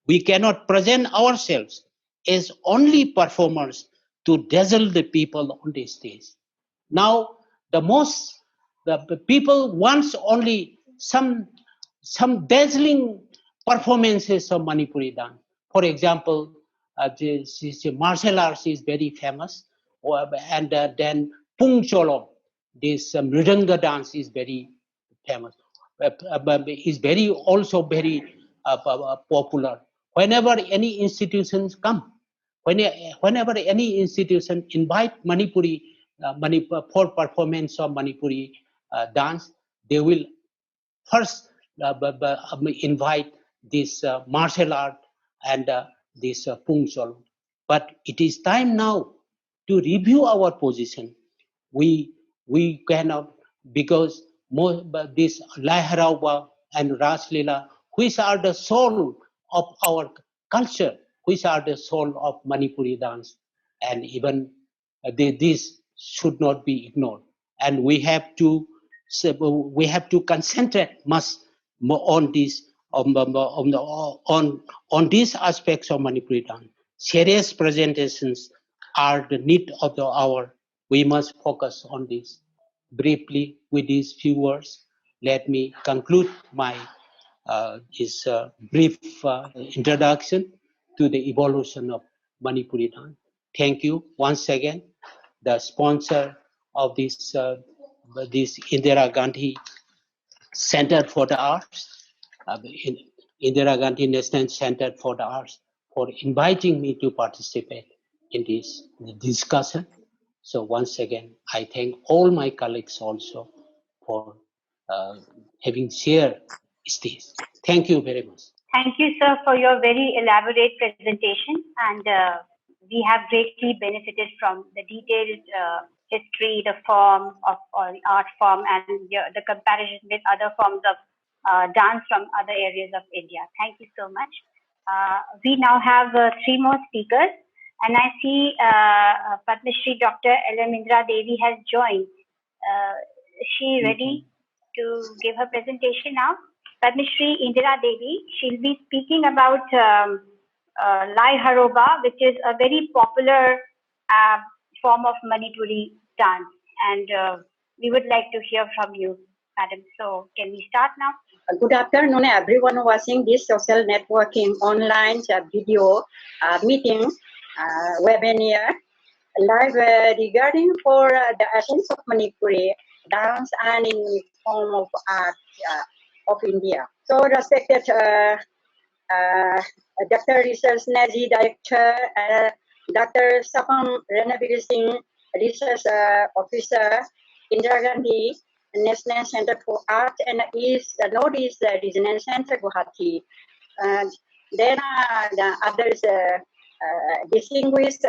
[SPEAKER 4] We cannot present ourselves as only performers to dazzle the people on the stage. Now, the people wants only some dazzling performances of Manipuri dance. For example, this martial arts is very famous, and then Pung Cholom, this Mridanga dance is very famous. Is very also very popular. Whenever any institutions come, whenever any institution invite Manipuri for performance of Manipuri dance, they will first invite this martial art and this Pungchol. But it is time now to review our position. We cannot, because this Laharauba and Ras Lila, which are the soul of our culture, which are the soul of Manipuri dance, and even this should not be ignored. And we have to concentrate much more on this on these aspects of Manipuri dance. Serious presentations are the need of the hour. We must focus on this. Briefly, with these few words, let me conclude my is a brief introduction to the evolution of Manipuri dance. Thank you once again, the sponsor of this Indira Gandhi Center for the Arts, Indira Gandhi National Center for the Arts, for inviting me to participate in this discussion. So once again, I thank all my colleagues also for having shared this. Thank you very much.
[SPEAKER 1] Thank you, sir, for your very elaborate presentation. And we have greatly benefited from the detailed history, the form of or the art form, and the comparison with other forms of dance from other areas of India. Thank you so much. We now have 3 more speakers. And I see Padma Shri Dr. Elam Indira Devi has joined. Is she ready to give her presentation now? Padma Shri Indira Devi, she'll be speaking about Lai Haroba, which is a very popular form of Manipuri dance. And we would like to hear from you, madam. So can we start now?
[SPEAKER 5] Good afternoon, everyone watching this social networking online video meeting webinar live regarding for the essence of Manipuri dance and in form of art of India. So respected Dr. Research Nazi Director, Dr. Sapam Ranabir Singh, Research Officer, Indira Gandhi National Center for Art and Northeast Regional Center, Guwahati. Then the others distinguished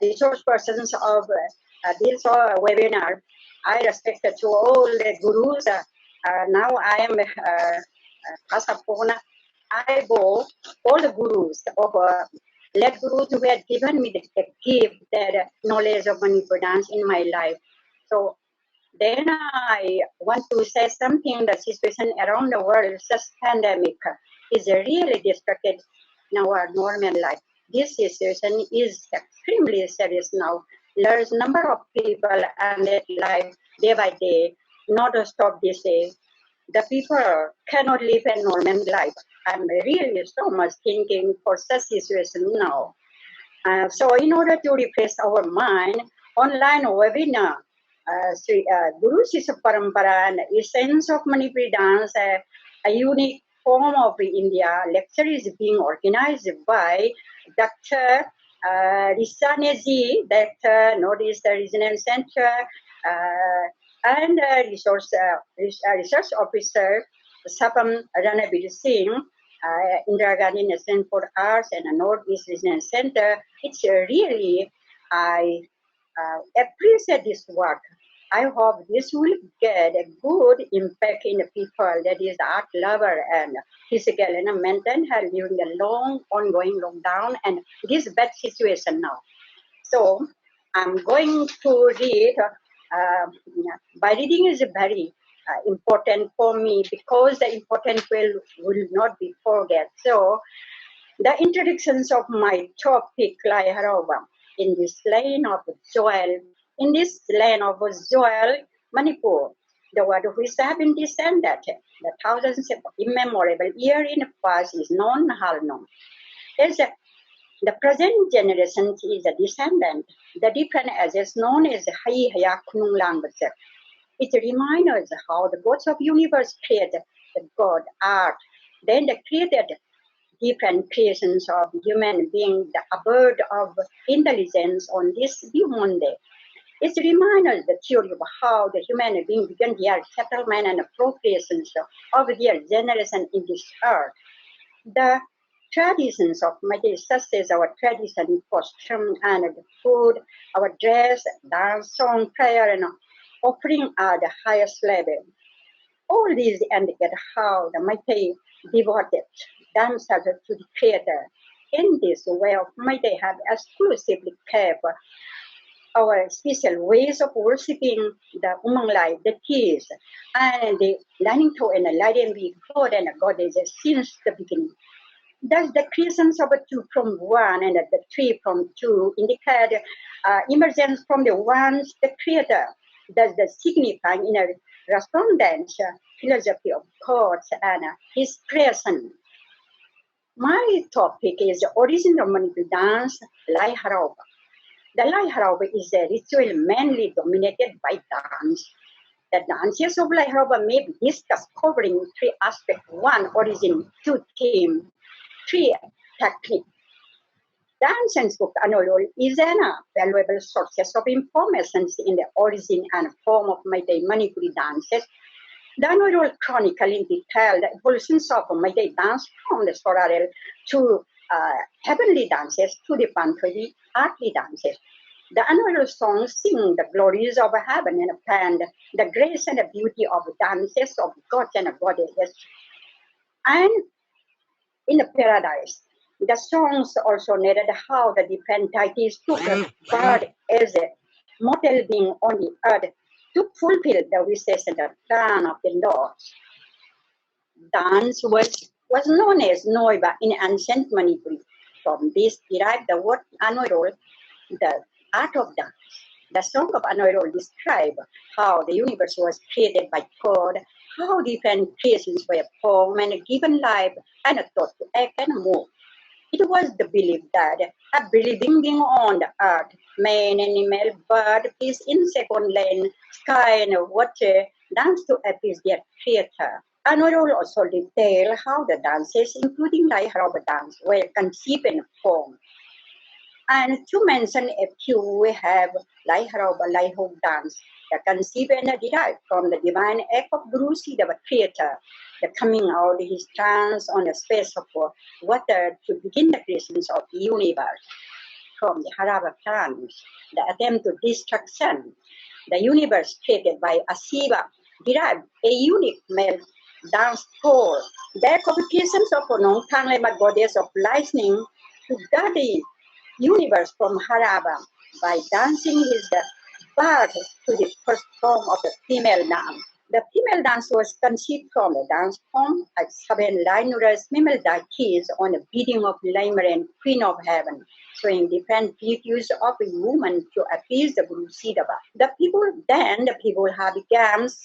[SPEAKER 5] resource persons of this webinar. I respect to all the gurus. Now I am Asapona. I go all the gurus of led gurus who had given me the gift, that knowledge of Manipur dance in my life. So then I want to say something. The situation around the world, such pandemic, is really disrupted in our normal life. This situation is extremely serious now. There's a number of people and their life day by day, not to stop this day. The people cannot live a normal life. I'm really so much thinking for such situation now. So in order to refresh our mind, online webinar, Shri, Guru Shishya Parampara and Essence of Manipuri Dance, a unique form of India lecture is being organized by Dr. Risanaji, Director, Northeast Regional Center, and Research Officer Sapam Ranabir Singh, Indira Gandhi National for Arts and Northeast Regional Center. It's really, I appreciate this work. I hope this will get a good impact in the people, that is the art lover and physical and mental health during the long ongoing lockdown and this bad situation now. So I'm going to read. By reading is very important for me, because the important will not be forget. So the introductions of my topic, Lai Haroba, in this land of joy, Manipur, the word which have been descended, the thousands of immemorable year in the past is known, known. The present generation is a descendant. The different ages known as Hai Hayak Nung language. It reminds us how the gods of universe created the God art. Then they created different creations of human being, the abode of intelligence on this human day. It reminds us the theory of how the human being began their settlement and procreation of their generation in this earth. The traditions of Malay, such as our tradition, costume and the food, our dress, dance, song, prayer, and offering are the highest level. All these indicate how the Malay devoted themselves to the Creator. In this way of Malay have exclusively kept our special ways of worshipping the Umang life, the keys, and the learning to and lighting with God and goddesses since the beginning. Thus, the creations of a two from one and the three from two indicate emergence from the one, the Creator. thus the signifying in a respondent philosophy of thoughts and his present. My topic is the origin of Manipuri dance, Lai Harauba. The Lai Harauba is a ritual mainly dominated by dance. The dances of Lai Harauba may be discussed covering three aspects: one, origin; two, theme; three, technique. Dance and book Anolol is an valuable sources of information in the origin and form of Manipuri dances. The Anolol chronicle in detail the evolutions of Meitei dance from the Sorarel to heavenly dances to the Pantobi earthly dances. The Anolol songs sing the glories of heaven and pan, the grace and the beauty of dances of gods and goddesses. And in the paradise, the songs also narrate how the different deities took God as a mortal being on the earth to fulfill the wishes and the plan of the Lord. Dance was known as Noiba in ancient Manipur. From this derived the word Anorol, the art of dance. The song of Anorol describes how the universe was created by God, how different creations were formed and given life and thought to act and move. It was the belief that a living being on the earth, man, animal, bird, fish, insect on land, sky, and water, dance to appease their creator. Anorol also detailed how the dances, including Lai Harauba dance, were conceived and formed. And to mention a few, we have Lai Harauba, Lai Hog dance, the conceived and derived from the divine act of Guru Sri, the creator, the coming out of his trance on the space of water to begin the creations of the universe. From the Harauba trance, the attempt to destruction, the universe created by Asiva, derived a unique male dance pole. The complications of Nongtang Lema goddess of lightning to guard the universe from Harauba by dancing is the birth to the first form of the female dance. The female dance was conceived from the dance form at 7 linearous female deities on the bidding of Limeran, Queen of Heaven, showing different beauties of a woman to appease the Guru Siddhava. The people have games,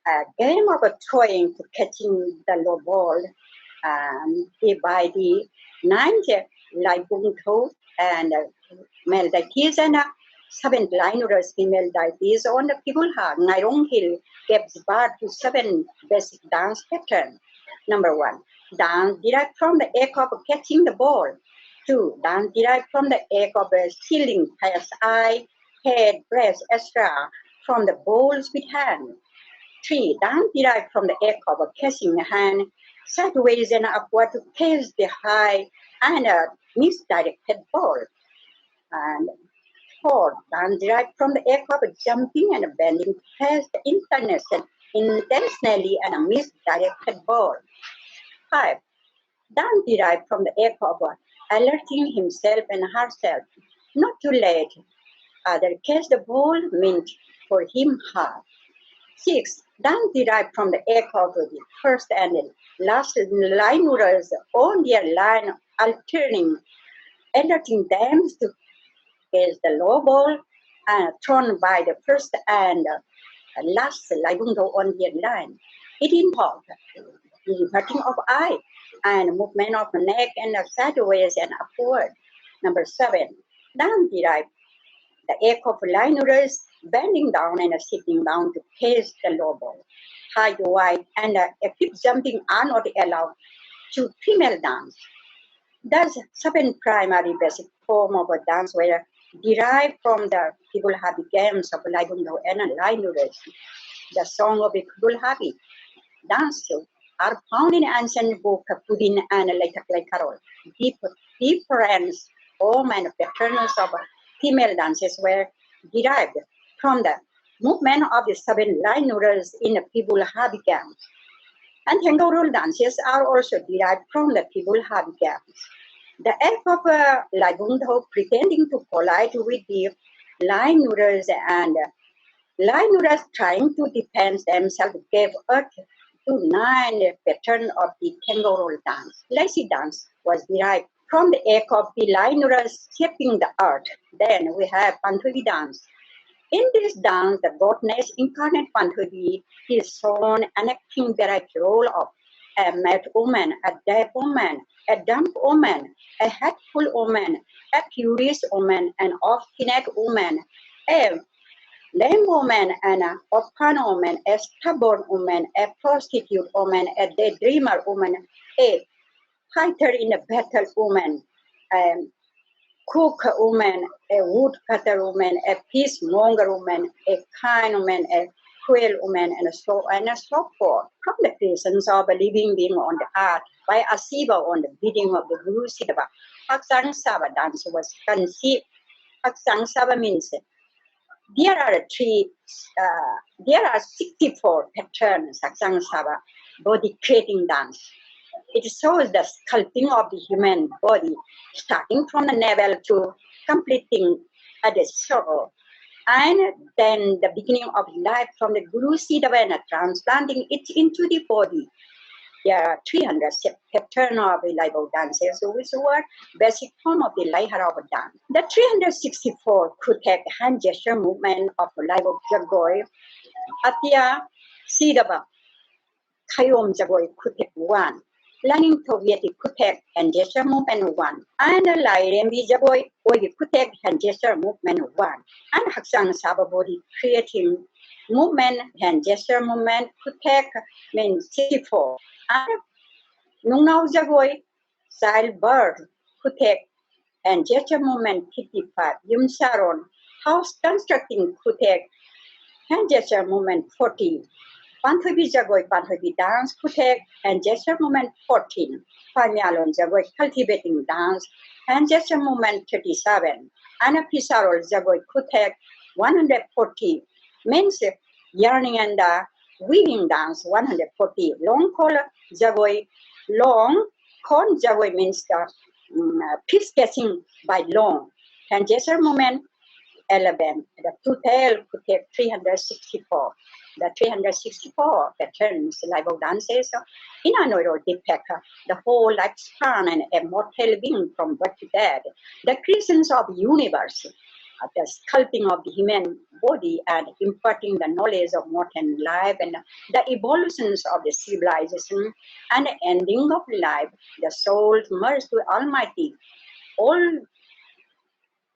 [SPEAKER 5] a game of throwing to catching the low ball, and by the 9th Laibung and male deities and 7 linearous female deities on the people have Nairong Hill gives birth to 7 basic dance patterns. Number 1, dance derived from the act of catching the ball. 2, dance derived from the act of stealing past eye, head, breast, etc. from the bowls with hand. 3, dance derived from the act of catching the hand sideways and upward to catch the high and misdirected ball. And 4, dance derived from the act of jumping and bending past the intentionally and a misdirected ball. 5, dance derived from the act of alerting himself and herself not to let others catch the ball meant for him hard. 6, dance derived from the act of the first and last linearers on their line alternating, alerting them to catch the low ball thrown by the first and last Laibungo on their line. It involves the diverting of eye and movement of neck and sideways and upward. Number 7, dance derived the act of linearers bending down and sitting down to catch the low ball. High, wide, and active jumping are not allowed to female dance. Thus, 7 primary basic forms of a dance were derived from the Kibul Habi games of Laibundo and linearers. The song of the Kibul Habi dance are found in ancient book Pudin and Laitaklai Karol. Different form and patterns of female dances were derived from the movement of the 7 linearers in the Kibul Habi games. And Tangorul dances are also derived from the Kibul Habi games. The act of Laibundo pretending to collide with the linearers and linearers trying to defend themselves gave birth to 9 patterns of the Tangorul dance. Lazy dance was derived from the act of the linearers shaping the earth. Then we have Pantobi dance. In this dance, the goddess incarnate Panthodi is shown enacting variety role of a mad woman, a deaf woman, a dumb woman, a hateful woman, a curious woman, an obstinate woman, a lame woman, and a orphan woman, a stubborn woman, a prostitute woman, a daydreamer woman, a fighter in a battle woman, a cook woman, a woodcutter woman, a peacemonger woman, a kind woman, a cruel woman, and so forth. From the creations of a living being on the earth by a Siva on the bidding of the Guru Siddhava, Haksang Sava dance was conceived. Haksang Sava means there are 64 patterns Haksang Sava body creating dance. It shows the sculpting of the human body, starting from the navel to completing at the shoulder, and then the beginning of life from the Guru Siddhava, transplanting it into the body. There are 300 patterns of the Laibo dances, which were basic form of the Laiharava dance. The 364 Kutek hand gesture movement of Laibo Jagoi, Atya Siddhava, Kayom Jagoi Kutek 1. Learning Soviet Kutek and gesture movement 1, and Lairembi Jaboy Ogi Kutek and gesture movement 1, and Haksang Saba body creating movement and gesture movement Kutek means 64, and Nungnau Jaboy Child birth Kutek and gesture movement 55, Yum Sharon house constructing Kutek and gesture movement 40. Panthabi Jagoi Panthabi dance, Kutek, and gesture movement 14. Panyalon Jagoi cultivating dance, and gesture movement 37. Anna Pisarol Jagoi Kutek 140. Means yarning and weaving dance 140. Long call Jagoi, long corn Jagoi means the piece catching by long. And gesture movement 11. The total Kutek 364. The 364 patterns, Laibo dances, in a neuro depict the whole lifespan and a mortal being from birth to death, the creations of the universe, the sculpting of the human body and imparting the knowledge of mortal life and the evolutions of the civilization and the ending of life, the soul merged to Almighty. All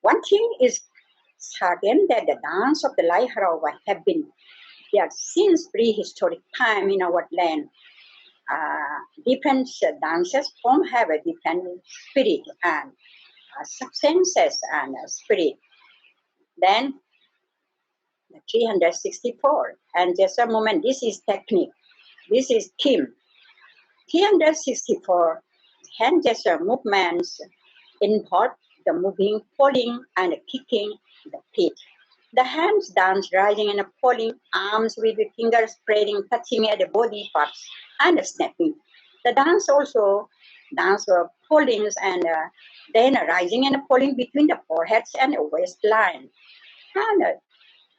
[SPEAKER 5] one thing is certain that the dance of the Laiharava have been there since prehistoric time in our land. Different dances form have a different spirit and substances and spirit. Then the 364 and just a moment. This is technique. This is theme. 364 hand gesture movements involve the moving, pulling, and kicking the feet. The hands dance, rising and falling, arms with the fingers spreading, touching at the body parts, and snapping. The dance also dance foldings and then rising and falling between the foreheads and the waistline. And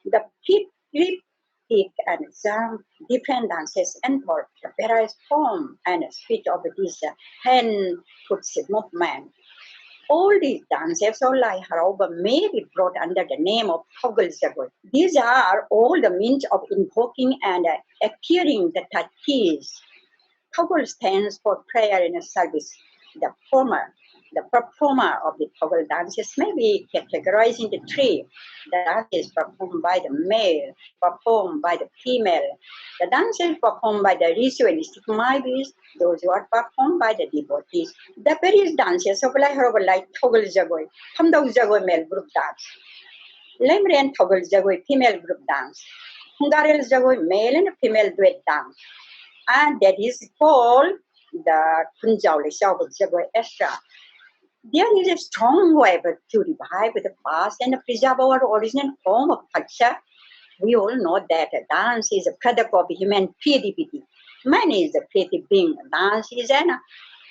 [SPEAKER 5] the feet, grip, kick, and jump, different dances involve the various form and speed of this hand puts movement. All these dances of Laiharava may be brought under the name of Toggle Jagoi. These are all the means of invoking and appearing the Tatis. Toggle stands for prayer and service. The performer of the Toggle dances may be categorized into three. The dances performed by the male, performed by the female. The dances performed by the ritualistic Mavis, those who are performed by the devotees. The various dances of Laiharava like Toggle Jagoi, Hamdog Jagoi male group dance, Lemren Toggle Jagoi female group dance, Hungarel Jagoi male and female duet dance, and that is called the Kunjauli Jagoi Extra. There is a strong effort to revive the past and preserve our original form of culture. We all know that dance is a product of human creativity. Man is a creative being. Dance is a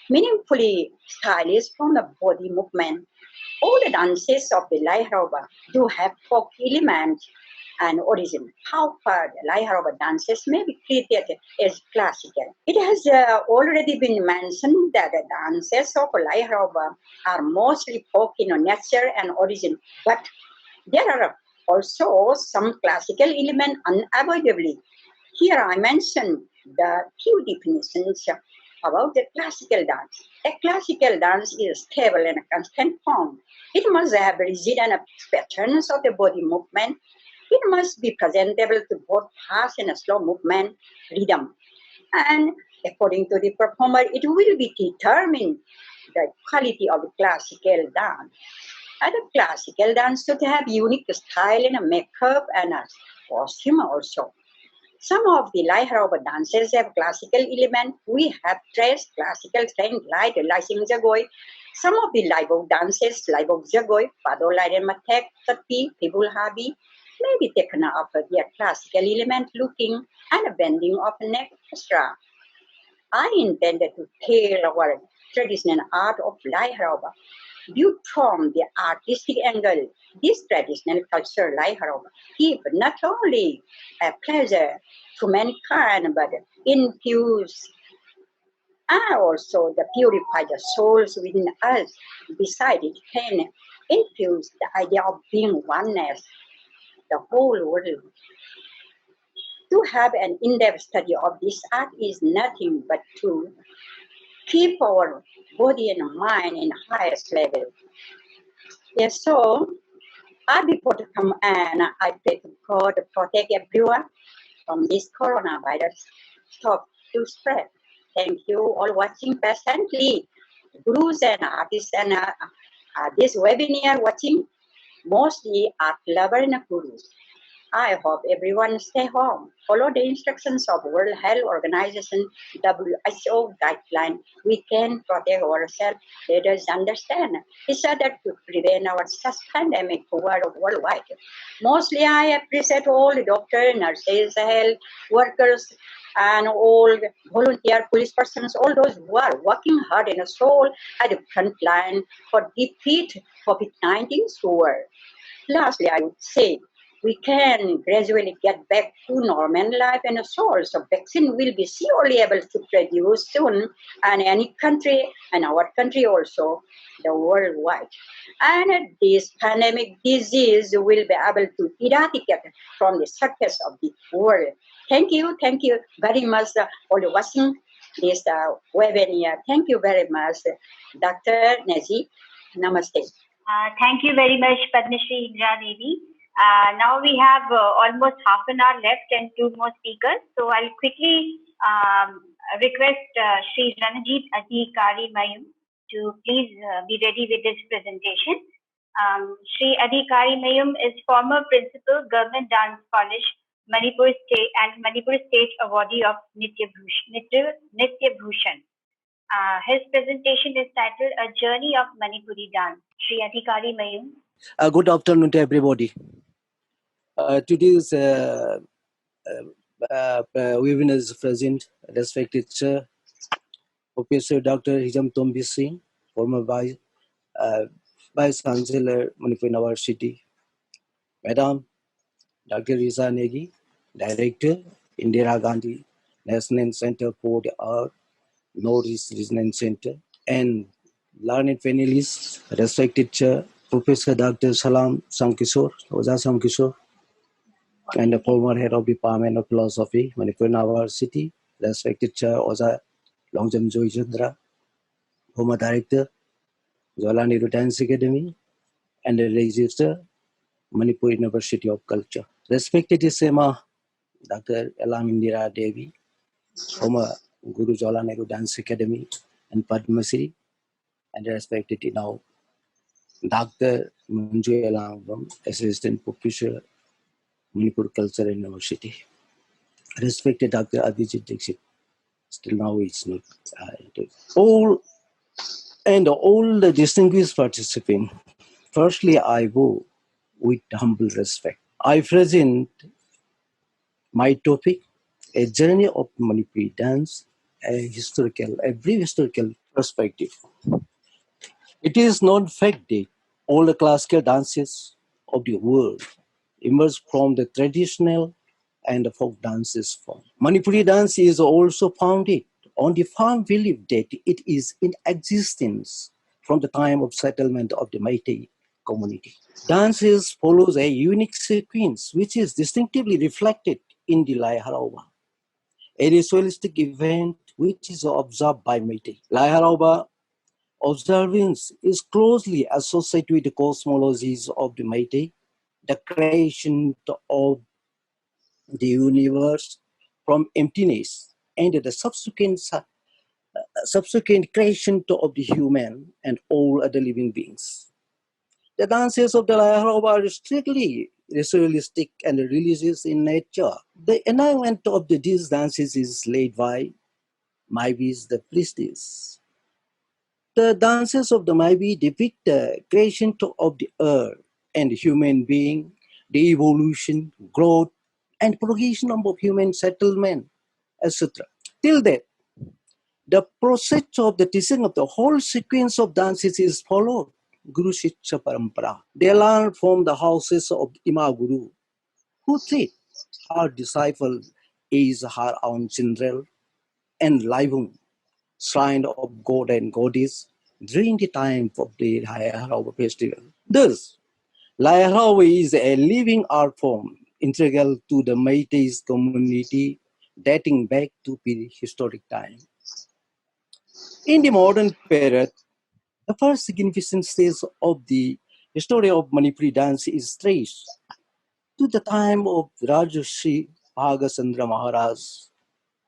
[SPEAKER 5] meaningfully stylish from the body movement. All the dances of the Laiharava do have folk elements and origin. How far the Laiharava dances may be treated as classical. It has already been mentioned that the dances of Laiharava are mostly folk in nature and origin, but there are Also, some classical element unavoidably. Here I mention the few definitions about the classical dance. A classical dance is stable and a constant form. It must have rigid and patterns of the body movement. It must be presentable to both fast and slow movement, rhythm. And according to the performer, it will be determined the quality of the classical dance. And the classical dance should have unique style and a makeup and a costume also. Some of the Laiharoba dances have classical elements. We have traced classical trend like Laising Jagoi. Some of the Laibok dances, Laibok Jagoi, Pado Laiden Matek, Tati, Pibul Habi, may be taken up their classical element looking and a bending of the neck extra. I intended to tell our traditional art of Laiharoba. Viewed from the artistic angle, this traditional culture, Laiharoba, give not only a pleasure to mankind, but infuse and also the purify the souls within us. Besides, it can infuse the idea of being oneness, the whole world. To have an in-depth study of this art is nothing but to keep our body and mind in highest level. Yes, so I before to come and I pray to God to protect everyone from this coronavirus. Stop to spread. Thank you all watching patiently. Gurus and artists and this webinar watching mostly art lover and gurus. I hope everyone stay home. Follow the instructions of World Health Organization WHO guideline. We can protect ourselves. Let us understand each other to prevent our such pandemic worldwide. Mostly I appreciate all the doctors, nurses, health workers, and all volunteer police persons, all those who are working hard in a soul at the front line for defeat COVID-19 sure. Lastly, I would say we can gradually get back to normal life and soul. So vaccine will be surely able to produce soon, and any country and our country also, the worldwide. And this pandemic disease will be able to eradicate from the surface of the world. Thank you very much for watching this webinar. Thank you very much, Dr. Naji. Namaste.
[SPEAKER 1] Thank you very much, Padma Shri Indira Devi. Now we have almost half an hour left and two more speakers. So I'll quickly request Shri Ranjit Adhikarimayum to please be ready with this presentation. Shri Adhikarimayum is former principal, Government Dance College, Manipur State and Manipur State Awardee of Nitya Bhusan. His presentation is titled A Journey of Manipuri Dance. Shri Adhikarimayum.
[SPEAKER 6] Good afternoon to everybody. Today's webinar is present, respected Chair, Professor Dr. Hijam Tombi Singh, former Vice Chancellor, Manipur University, Madam Dr. Risa Negi, Director, Indira Gandhi National Center for the Art, Northeast Regional Center, and learned panelists, respected Chair, Professor Dr. Shyamkishore, Shyamkishore, and the former head of Department of Philosophy, Manipur University, respected Chair Longjam Joychandra, former Director, Jawaharlal Dance Academy, and the Registrar, Manipur University of Culture. Respected Sema, Dr. Elam Indira Devi, former Guru Jawaharlal Dance Academy and Padma Shri, and respected now Dr. Manju Elam, Assistant Professor, Manipur Culture University. Respected Dr. Adhikarimayum, still now it's not. All the distinguished participants, firstly, I bow with humble respect. I present my topic, a journey of Manipuri dance, a brief historical perspective. It is not fact that all the classical dances of the world emerged from the traditional and the folk dances form. Manipuri dance is also founded on the firm belief that it is in existence from the time of settlement of the Meitei community. Dances follows a unique sequence which is distinctively reflected in the Lai Harauba, a ritualistic event which is observed by Meitei. Lai Harauba observance is closely associated with the cosmologies of the Meitei, the creation of the universe from emptiness, and the subsequent creation of the human and all other living beings. The dances of the Lai Harauba are strictly ritualistic and religious in nature. The enactment of these dances is led by Maivis the priestess. The dances of the Maivi depict the creation of the earth and human being, the evolution, growth, and propagation of human settlement, etc. Till that, the process of the teaching of the whole sequence of dances is followed. Guru Shishya Parampara. They learn from the houses of Ima Guru, who treat her disciple as her own children and living shrine of god and goddess during the time of the Lai Harauba festival. Thus, Lai Harauba is a living art form integral to the Meitei's community dating back to prehistoric time. In the modern period, the first significant stage of the history of Manipuri dance is traced to the time of Shri Bhagachandra Maharaj,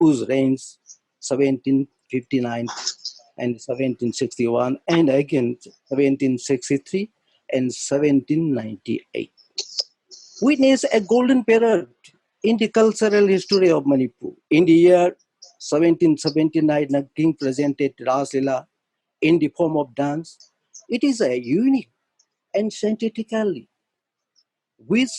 [SPEAKER 6] whose reigns 1759 and 1761 and again 1763 and 1798. Witness a golden period in the cultural history of Manipur. In the year 1779, the king presented Ras Leela in the form of dance. It is a unique and synthetically, which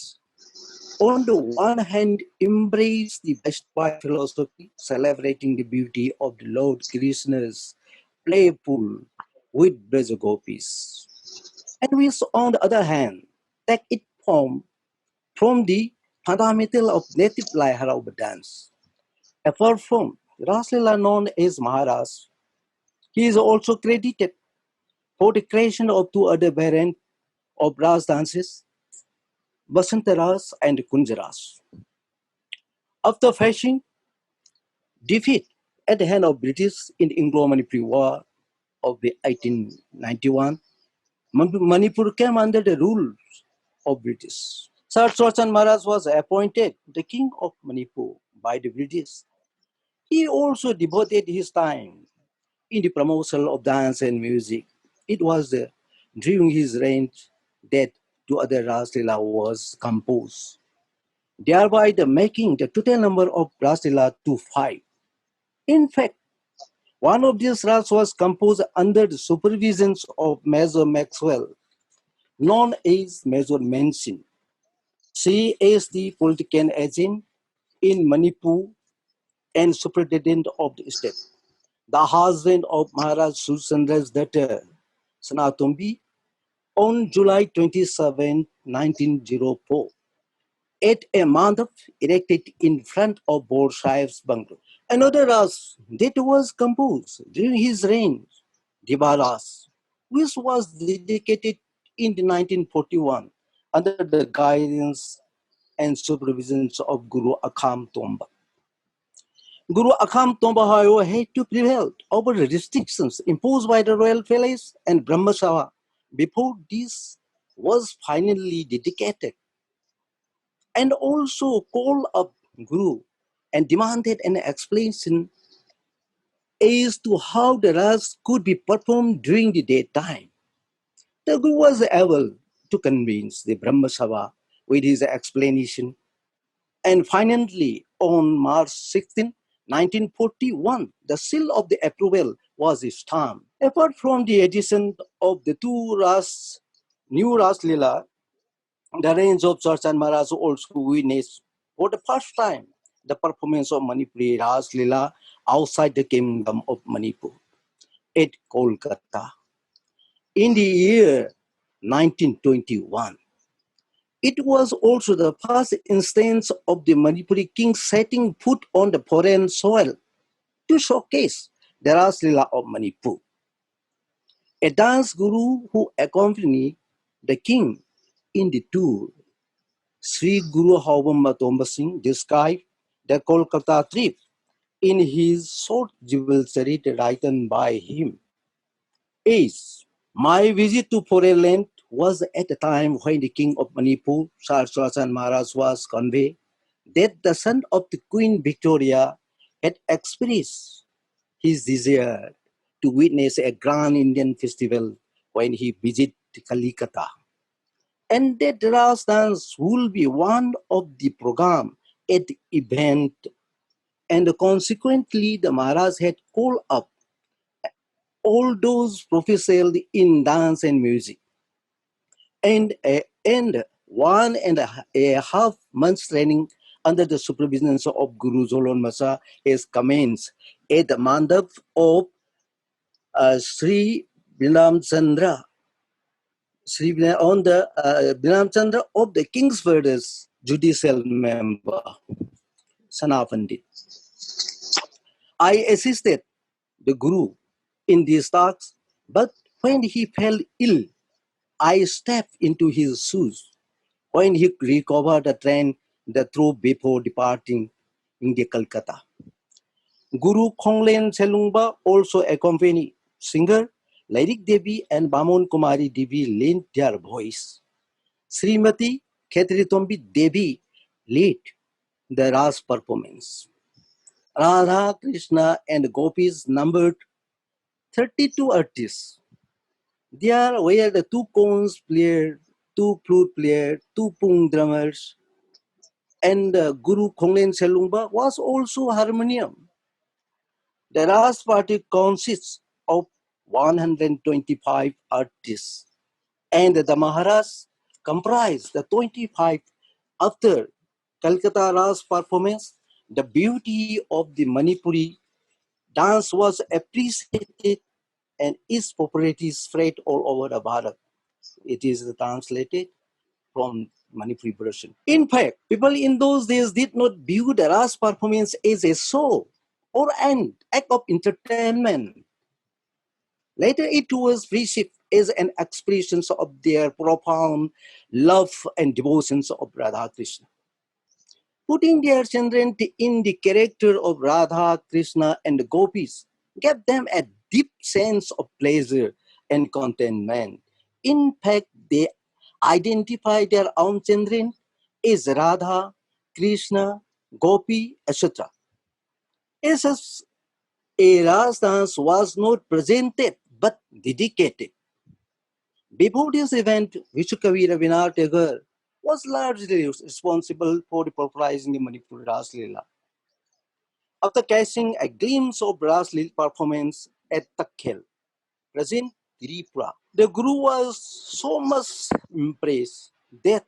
[SPEAKER 6] on the one hand embrace the Vaishnava philosophy, celebrating the beauty of the Lord Krishna's playful with Braja Gopis, and which on the other hand take it from the fundamental of native Lai Harauba dance. Apart from Ras Leela known as Maharaj, he is also credited for the creation of two other variants of Ras dances, Basantaras and Kunjaras. After facing defeat at the hand of British in the Anglo-Manipuri War of the 1891, Manipur came under the rule of British. Sir Chorchan Maharaj was appointed the king of Manipur by the British. He also devoted his time in the promotion of dance and music. It was during his reign that two other Ras Leela was composed, thereby making the total number of Ras Leela to 5. In fact, one of these Ras was composed under the supervision of Major Maxwell, known as Major Mansin. She is the political agent in Manipur and superintendent of the state. The husband of Maharaj Joychandra's daughter, Sanatombi, on July 27, 1904, at a mandap erected in front of Bor Sahib's bungalow. Another Ras that was composed during his reign, Dibaras, which was dedicated in 1941 under the guidance and supervision of Guru Akham Tomba. Guru Akham Tomba, however, had to prevail over the restrictions imposed by the royal palace and Brahma Sabha before this was finally dedicated, and also called up Guru and demanded an explanation as to how the ras could be performed during the daytime. The Guru was able to convince the Brahma Sabha with his explanation, and finally, on March 16, 1941, the seal of the approval was stamped. Apart from the addition of the two new Ras Leela, the range of Chorchan Maharaj also witnessed for the first time the performance of Manipuri Ras Leela outside the kingdom of Manipur at Kolkata in the year 1921. It was also the first instance of the Manipuri king setting foot on the foreign soil to showcase the Ras Leela of Manipur. A dance guru who accompanied The king in the tour, Sri Guru Hawamba Tomba Singh, described the Kolkata trip in his short jewel charity written by him. Is my visit to foreign land was at the time when the king of Manipur, Saraswatan Maharaj, was conveyed that the son of the Queen Victoria had expressed his desire to witness a grand Indian festival when he visited Kalikata, and that Ras dance will be one of the program at the event, and consequently the Maharaj had called up all those professionals in dance and music, and 1.5 months training under the supervision of Guru Zolon Masa has commenced at the mandap of Sri Binam on the Binam of the Kingsford's judicial member, Sana Pandit. I assisted the Guru in these talks, but when he fell ill, I stepped into his shoes. When he recovered the train, the troop before departing in the Calcutta. Guru Khonglen Selungba also accompanied singer Lyric Devi and Bamon Kumari Devi lent their voice. Srimati Khetritombi Devi led the Ras performance. Radha, Krishna and Gopis numbered 32 artists. There were the 2 cones players, 2 flute players, 2 pung drummers, and Guru Khonglen Selungba was also harmonium. The Ras party consists of 125 artists, and the Maharaj comprised the 25. After Calcutta Ras performance, the beauty of the Manipuri dance was appreciated and its popularity spread all over the Bharat. It is translated from Manipuri version. In fact, people in those days did not view the Ras performance as a show or an act of entertainment. Later, it was received as an expression of their profound love and devotions of Radha Krishna. Putting their children in the character of Radha, Krishna, and the Gopis gave them a deep sense of pleasure and contentment. In fact, they identify their own children as Radha, Krishna, Gopi, etc. As a Ras dance was not presented but dedicated. Before this event, Vishwakavi Rabindranath Tagore was largely responsible for popularizing the Manipuri Ras Leela. After catching a glimpse of Ras Leela performance at Takhel, present Tripura, the Guru was so much impressed that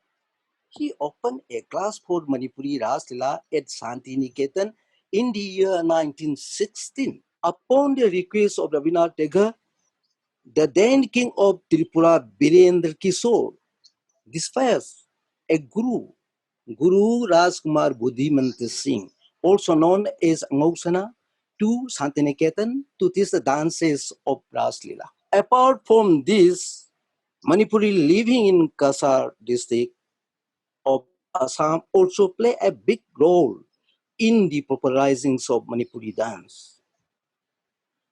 [SPEAKER 6] he opened a class for Manipuri Ras Leela at Santiniketan in the year 1916. Upon the request of Rabindranath Tagore, the then king of Tripura, Birendra Kishore, dispatched a Guru Rajkumar Buddhimant Singh, also known as Ngausana, to Santiniketan to teach the dances of Ras Leela. Apart from this, Manipuri living in Kasar district of Assam also play a big role in the popularizing of Manipuri dance.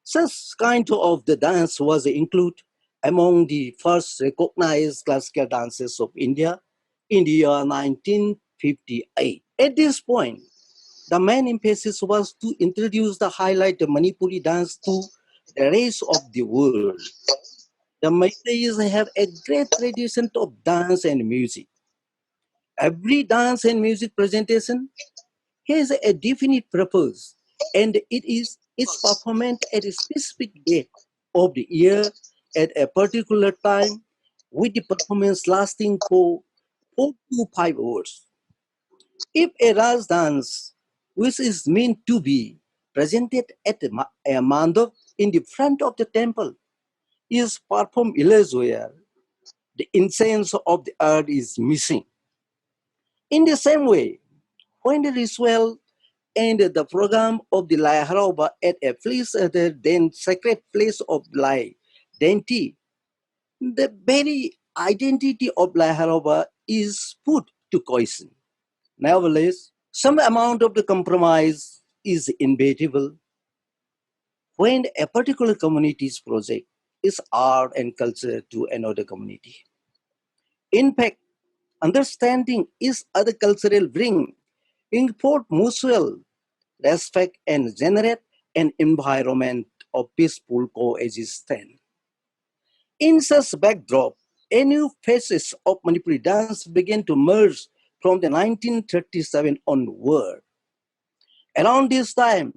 [SPEAKER 6] Such kind of the dance was included among the first recognized classical dances of India in the year 1958. At this point, the main emphasis was to introduce the highlight the Manipuri dance to the rest of the world. The Malays have a great tradition of dance and music. Every dance and music presentation has a definite purpose, and its performance at a specific date of the year at a particular time, with the performance lasting for 4 to 5 hours. If a Raj dance, which is meant to be presented at a mandap in the front of the temple, is performed elsewhere, the essence of the art is missing. In the same way, when the ritual and the program of the Lai Harauba at a place other than sacred place of Lai Denti, the very identity of Laharoba is put to question. Nevertheless, some amount of the compromise is inevitable when a particular community's project is art and culture to another community. In fact, understanding each other cultural bring import mutual respect and generate an environment of peaceful coexistence. In such backdrop, a new phases of Manipuri dance began to emerge from the 1937 onward. Around this time,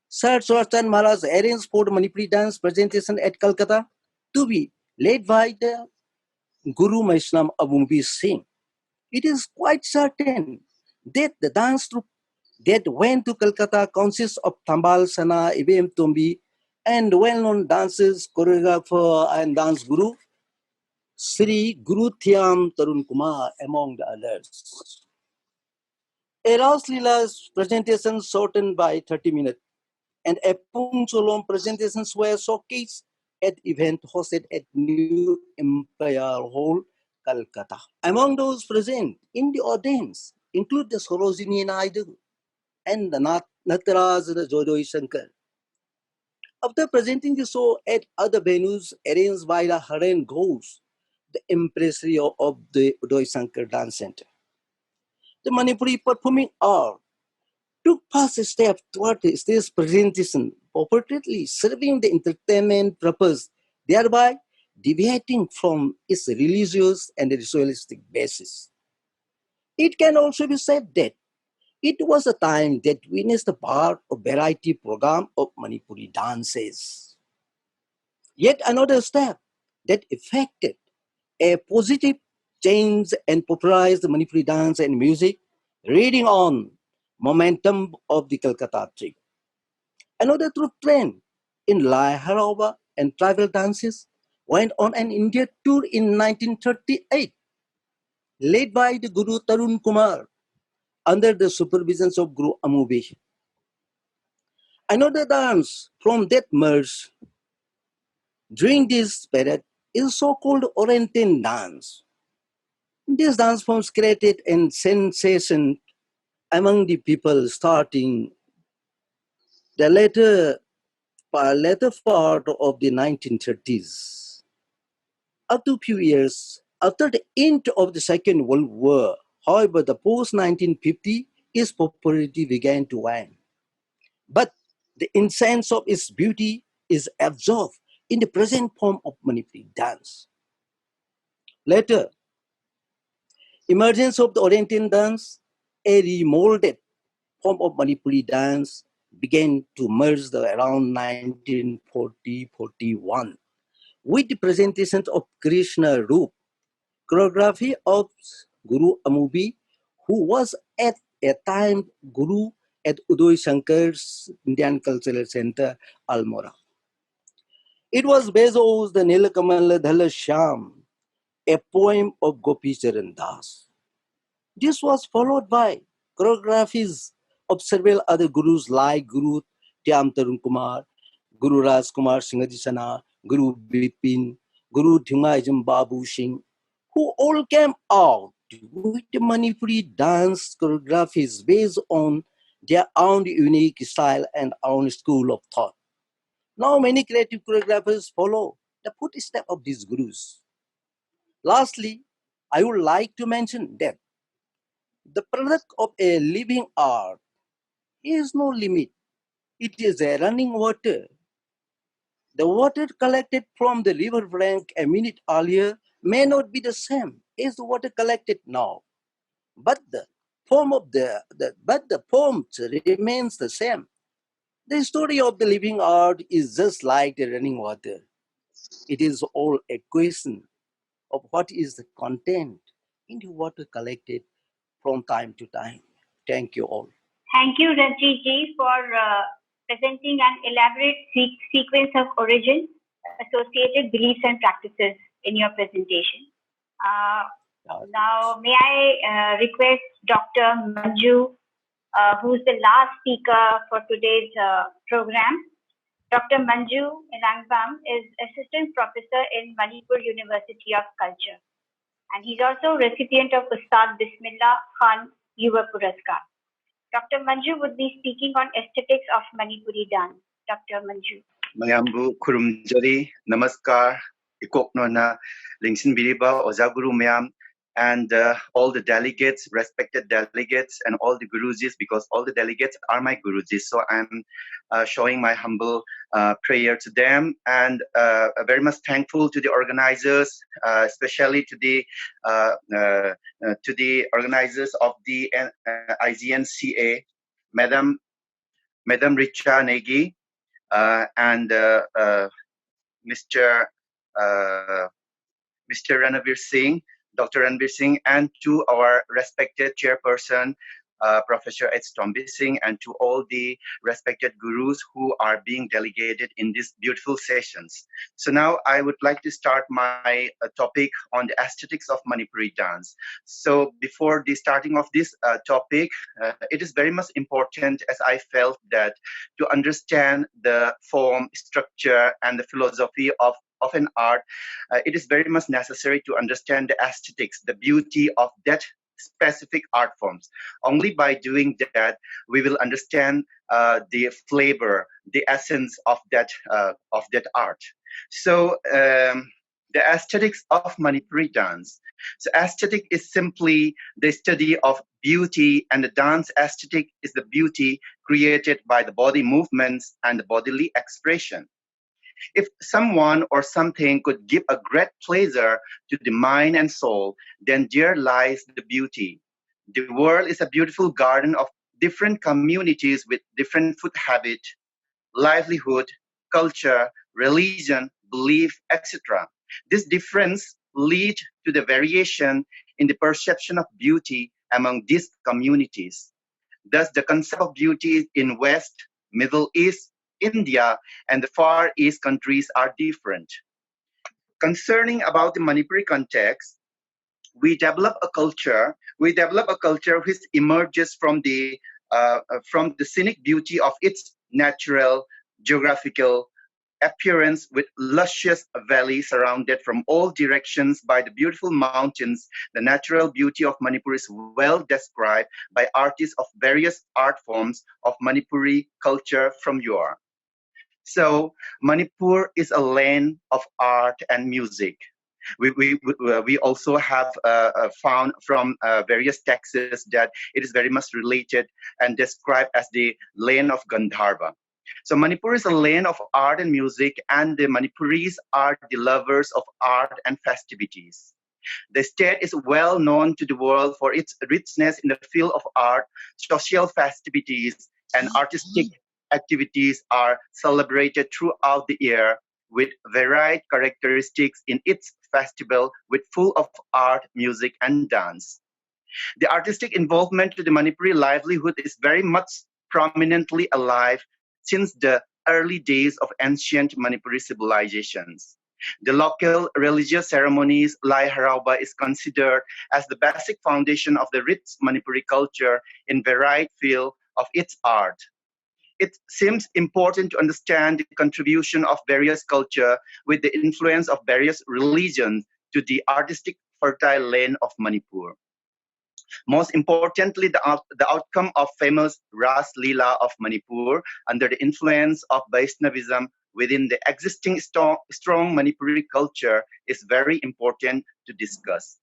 [SPEAKER 6] Sir Joychandra Maharaj arranged for the Manipuri dance presentation at Calcutta to be led by the Guru Vaishnava Awardee Singh. It is quite certain that the dance troupe that went to Calcutta consists of Tambal Sana, Ibem Tombi, and well-known dancers, choreographer, and dance guru, Shri Guru Thyam Tarun Kumar, among the others. A Ras Leela's presentation shortened by 30 minutes, and a Pungcholom presentations were showcased at event hosted at New Empire Hall, Calcutta. Among those present in the audience include the Sarojini Naidu and the Natras Joychandra. After presenting the show at other venues arranged by the Haren Ghosh, the impresario of the Joychandra Dance Center, the Manipuri performing art took first step toward this presentation, appropriately serving the entertainment purpose, thereby deviating from its religious and ritualistic basis. It can also be said that it was a time that witnessed the part of variety program of Manipuri dances. Yet another step that affected a positive change and popularized the Manipuri dance and music, reading on momentum of the Calcutta trip. Another true trend in Laharoba and tribal dances went on an India tour in 1938, led by the Guru Tarun Kumar under the supervision of Guru Amubi. Another dance from that merge during this period is so-called Oriental dance. This dance forms created a sensation among the people starting the later part of the 1930s. Up to a few years after the end of the Second World War, however, the post-1950 its popularity began to wane. But the essence of its beauty is absorbed in the present form of Manipuri dance. Later, emergence of the Oriental dance, a remolded form of Manipuri dance, began to merge around 1940-41 with the presentations of Krishna Roop, choreography of Guru Amubi, who was at a time Guru at Udoy Shankar's Indian Cultural Center, Almora. It was based on the Nilkamala Dhala Shyam, a poem of Gopi Charan Das. This was followed by choreographies of several other gurus like Guru Tyam Tarun Kumar, Guru Raj Kumar Singhadisana, Guru Bipin, Guru Dhimajam Babu Singh, who all came out with the Manipuri dance choreographies based on their own unique style and own school of thought. Now many creative choreographers follow the footsteps of these gurus. Lastly, I would like to mention that the product of a living art is no limit. It is a running water. The water collected from the river bank a minute earlier may not be the same as the water collected now, but the form of the form remains the same. The story of the living art is just like the running water. It is all a question of what is the content in the water collected from time to time. Thank you all.
[SPEAKER 1] Thank you, Ranjit ji, for presenting an elaborate sequence of origin, associated beliefs and practices in your presentation. Now, may I request Dr. Manju, who's the last speaker for today's program. Dr. Manju Ilangbam is Assistant Professor in Manipur University of Culture, and he's also recipient of UstadBismillah Khan Yuba Puraska. Dr. Manju would be speaking on aesthetics of Manipuri dance. Dr. Manju.
[SPEAKER 7] Mayambu Kurumjari, Namaskar, Ikoknona, Lingsin Biriba, Ozaguru Mayam, and all the delegates, respected delegates, and all the Gurujis, because all the delegates are my Gurujis. So I'm showing my humble prayer to them, and very much thankful to the organizers, especially to the organizers of the IGNCA, Madam Richa Negi, and Mr. Ranveer Singh, Dr. Ranveer Singh, and to our respected chairperson, Professor H. Tombi Singh, and to all the respected gurus who are being delegated in these beautiful sessions. So now I would like to start my topic on the aesthetics of Manipuri dance. So before the starting of this topic, it is very much important, as I felt, that to understand the form, structure, and the philosophy of an art, it is very much necessary to understand the aesthetics, the beauty of that specific art forms. Only by doing that, we will understand the flavor, the essence of that art. So the aesthetics of Manipuri dance. So aesthetic is simply the study of beauty, and the dance aesthetic is the beauty created by the body movements and the bodily expression. If someone or something could give a great pleasure to the mind and soul, then there lies the beauty. The world is a beautiful garden of different communities with different food habit, livelihood, culture, religion, belief, etc. This difference leads to the variation in the perception of beauty among these communities. Thus, the concept of beauty in West, Middle East, India, and the Far East countries are different. Concerning about the Manipuri context, we develop a culture which emerges from the scenic beauty of its natural geographical appearance, with luscious valleys surrounded from all directions by the beautiful mountains. The natural beauty of Manipur is well described by artists of various art forms of Manipuri culture from yore. So Manipur is a land of art and music. We also have found from various texts that it is very much related and described as the land of Gandharva. So Manipur is a land of art and music, and the Manipuris are the lovers of art and festivities. The state is well known to the world for its richness in the field of art. Social festivities and artistic activities are celebrated throughout the year with varied characteristics in its festival, with full of art, music, and dance. The artistic involvement to the Manipuri livelihood is very much prominently alive since the early days of ancient Manipuri civilizations. The local religious ceremonies, Lai Harauba, is considered as the basic foundation of the rich Manipuri culture in varied field of its art. It seems important to understand the contribution of various culture with the influence of various religions to the artistic fertile land of Manipur. Most importantly, the outcome of famous Ras Leela of Manipur under the influence of Vaishnavism within the existing strong Manipuri culture is very important to discuss.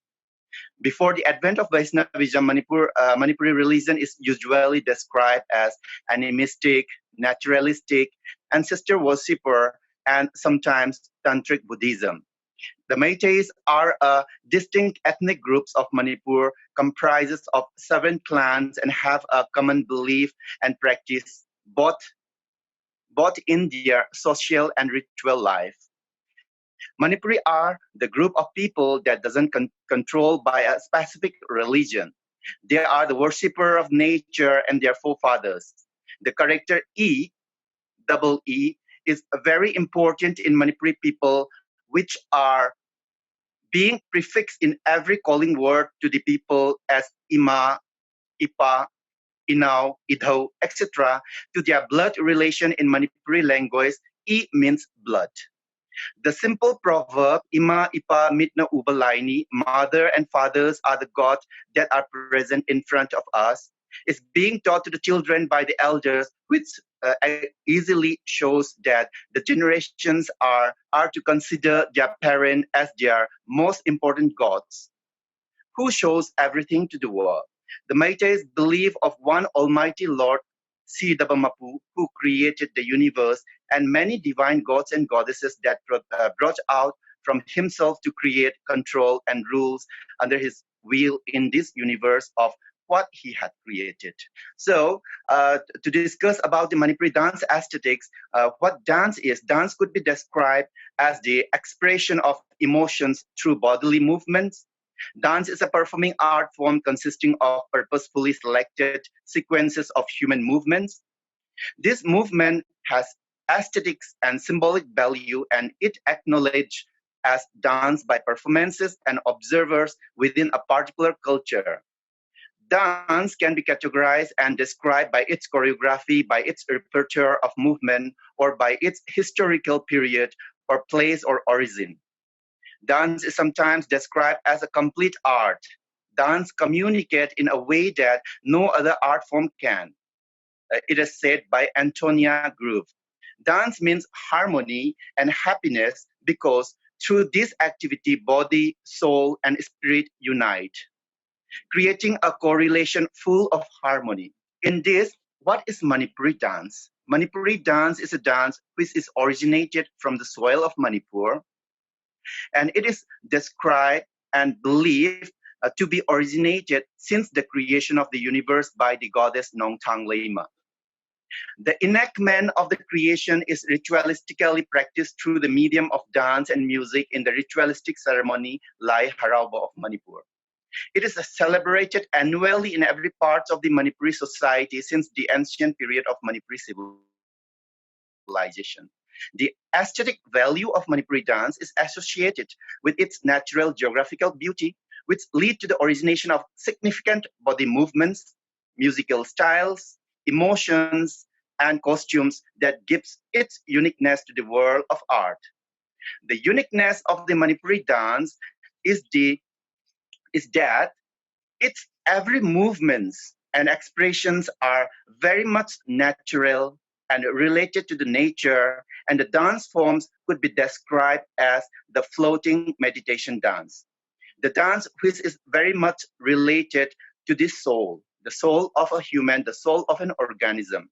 [SPEAKER 7] Before the advent of Vaishnavism, Manipuri religion is usually described as animistic, naturalistic, ancestor worshipper, and sometimes tantric Buddhism. The Meiteis are a distinct ethnic groups of Manipur, comprises of 7 clans, and have a common belief and practice both in their social and ritual life. Manipuri are the group of people that doesn't controlled by a specific religion. They are the worshipper of nature and their forefathers. The character double E, is very important in Manipuri people, which are being prefixed in every calling word to the people as Ima, Ipa, Inau, Idho, etc. To their blood relation in Manipuri language, I means blood. The simple proverb, Ima Ipa Mitna Ubalaini, mother and fathers are the gods that are present in front of us, is being taught to the children by the elders, which easily shows that the generations are to consider their parent as their most important gods, who shows everything to the world. The Meiteis believe of one almighty Lord, Sidabamapu, who created the universe, and many divine gods and goddesses that brought out from himself to create, control, and rules under his will in this universe of what he had created. So, to discuss about the Manipuri dance aesthetics, what dance is, dance could be described as the expression of emotions through bodily movements. Dance is a performing art form consisting of purposefully selected sequences of human movements. This movement has aesthetics and symbolic value, and it acknowledged as dance by performances and observers within a particular culture. Dance can be categorized and described by its choreography, by its repertoire of movement, or by its historical period or place or origin. Dance is sometimes described as a complete art. Dance communicates in a way that no other art form can. It is said by Antonia Groove. Dance means harmony and happiness because through this activity, body, soul, and spirit unite, creating a correlation full of harmony. In this, what is Manipuri dance? Manipuri dance is a dance which is originated from the soil of Manipur, and it is described and believed to be originated since the creation of the universe by the goddess Nongthang Lema. The enactment of the creation is ritualistically practiced through the medium of dance and music in the ritualistic ceremony Lai Harauba of Manipur. It is celebrated annually in every part of the Manipuri society since the ancient period of Manipuri civilization. The aesthetic value of Manipuri dance is associated with its natural geographical beauty, which lead to the origination of significant body movements, musical styles, emotions, and costumes that gives its uniqueness to the world of art. The uniqueness of the Manipuri dance is that its every movements and expressions are very much natural and related to the nature, and the dance forms could be described as the floating meditation dance. The dance which is very much related to the soul of a human, the soul of an organism.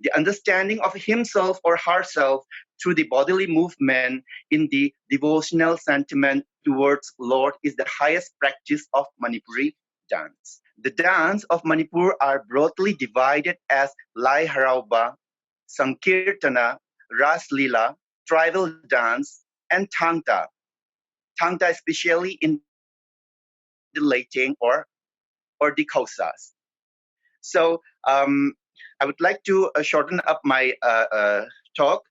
[SPEAKER 7] The understanding of himself or herself through the bodily movement in the devotional sentiment towards Lord is the highest practice of Manipuri dance. The dance of Manipur are broadly divided as Lai Harauba, Sankirtana, Ras Lila, tribal dance, and Thangta. Thangta especially in the Leiting or the Khausas. So I would like to shorten up my talk.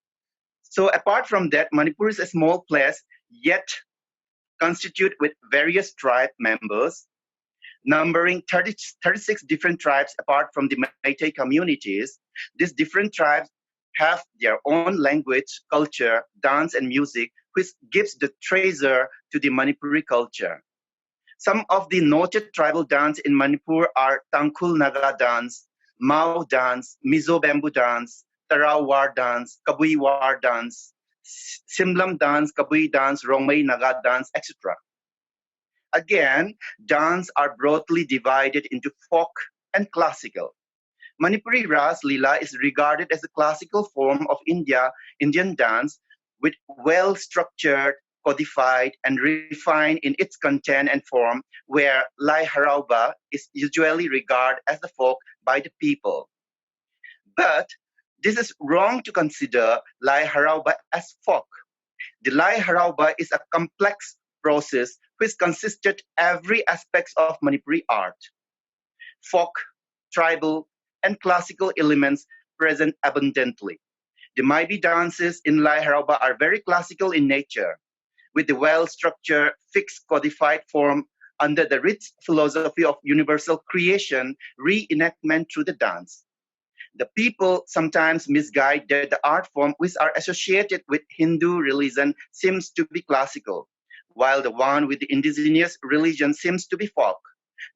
[SPEAKER 7] So apart from that, Manipur is a small place, yet constituted with various tribe members, numbering 36 different tribes apart from the Meitei communities. These different tribes have their own language, culture, dance, and music, which gives the treasure to the Manipuri culture. Some of the noted tribal dance in Manipur are Tangkhul Naga dance, Mao dance, Mizo bamboo dance, Tarao war dance, Kabui war dance, Simlam dance, Kabui dance, Rongmei Naga dance, etc. Again, dance are broadly divided into folk and classical. Manipuri Ras Lila is regarded as a classical form of Indian dance with well-structured, codified, and refined in its content and form, where Lai Harauba is usually regarded as the folk by the people. But this is wrong to consider Lai Harauba as folk. The Lai Harauba is a complex process which consisted every aspect of Manipuri art. Folk, tribal, and classical elements present abundantly. The Maibi dances in Lai Harauba are very classical in nature, with the well-structured, fixed, codified form under the rich philosophy of universal creation, reenactment through the dance. The people sometimes misguide that the art form which are associated with Hindu religion seems to be classical, while the one with the indigenous religion seems to be folk.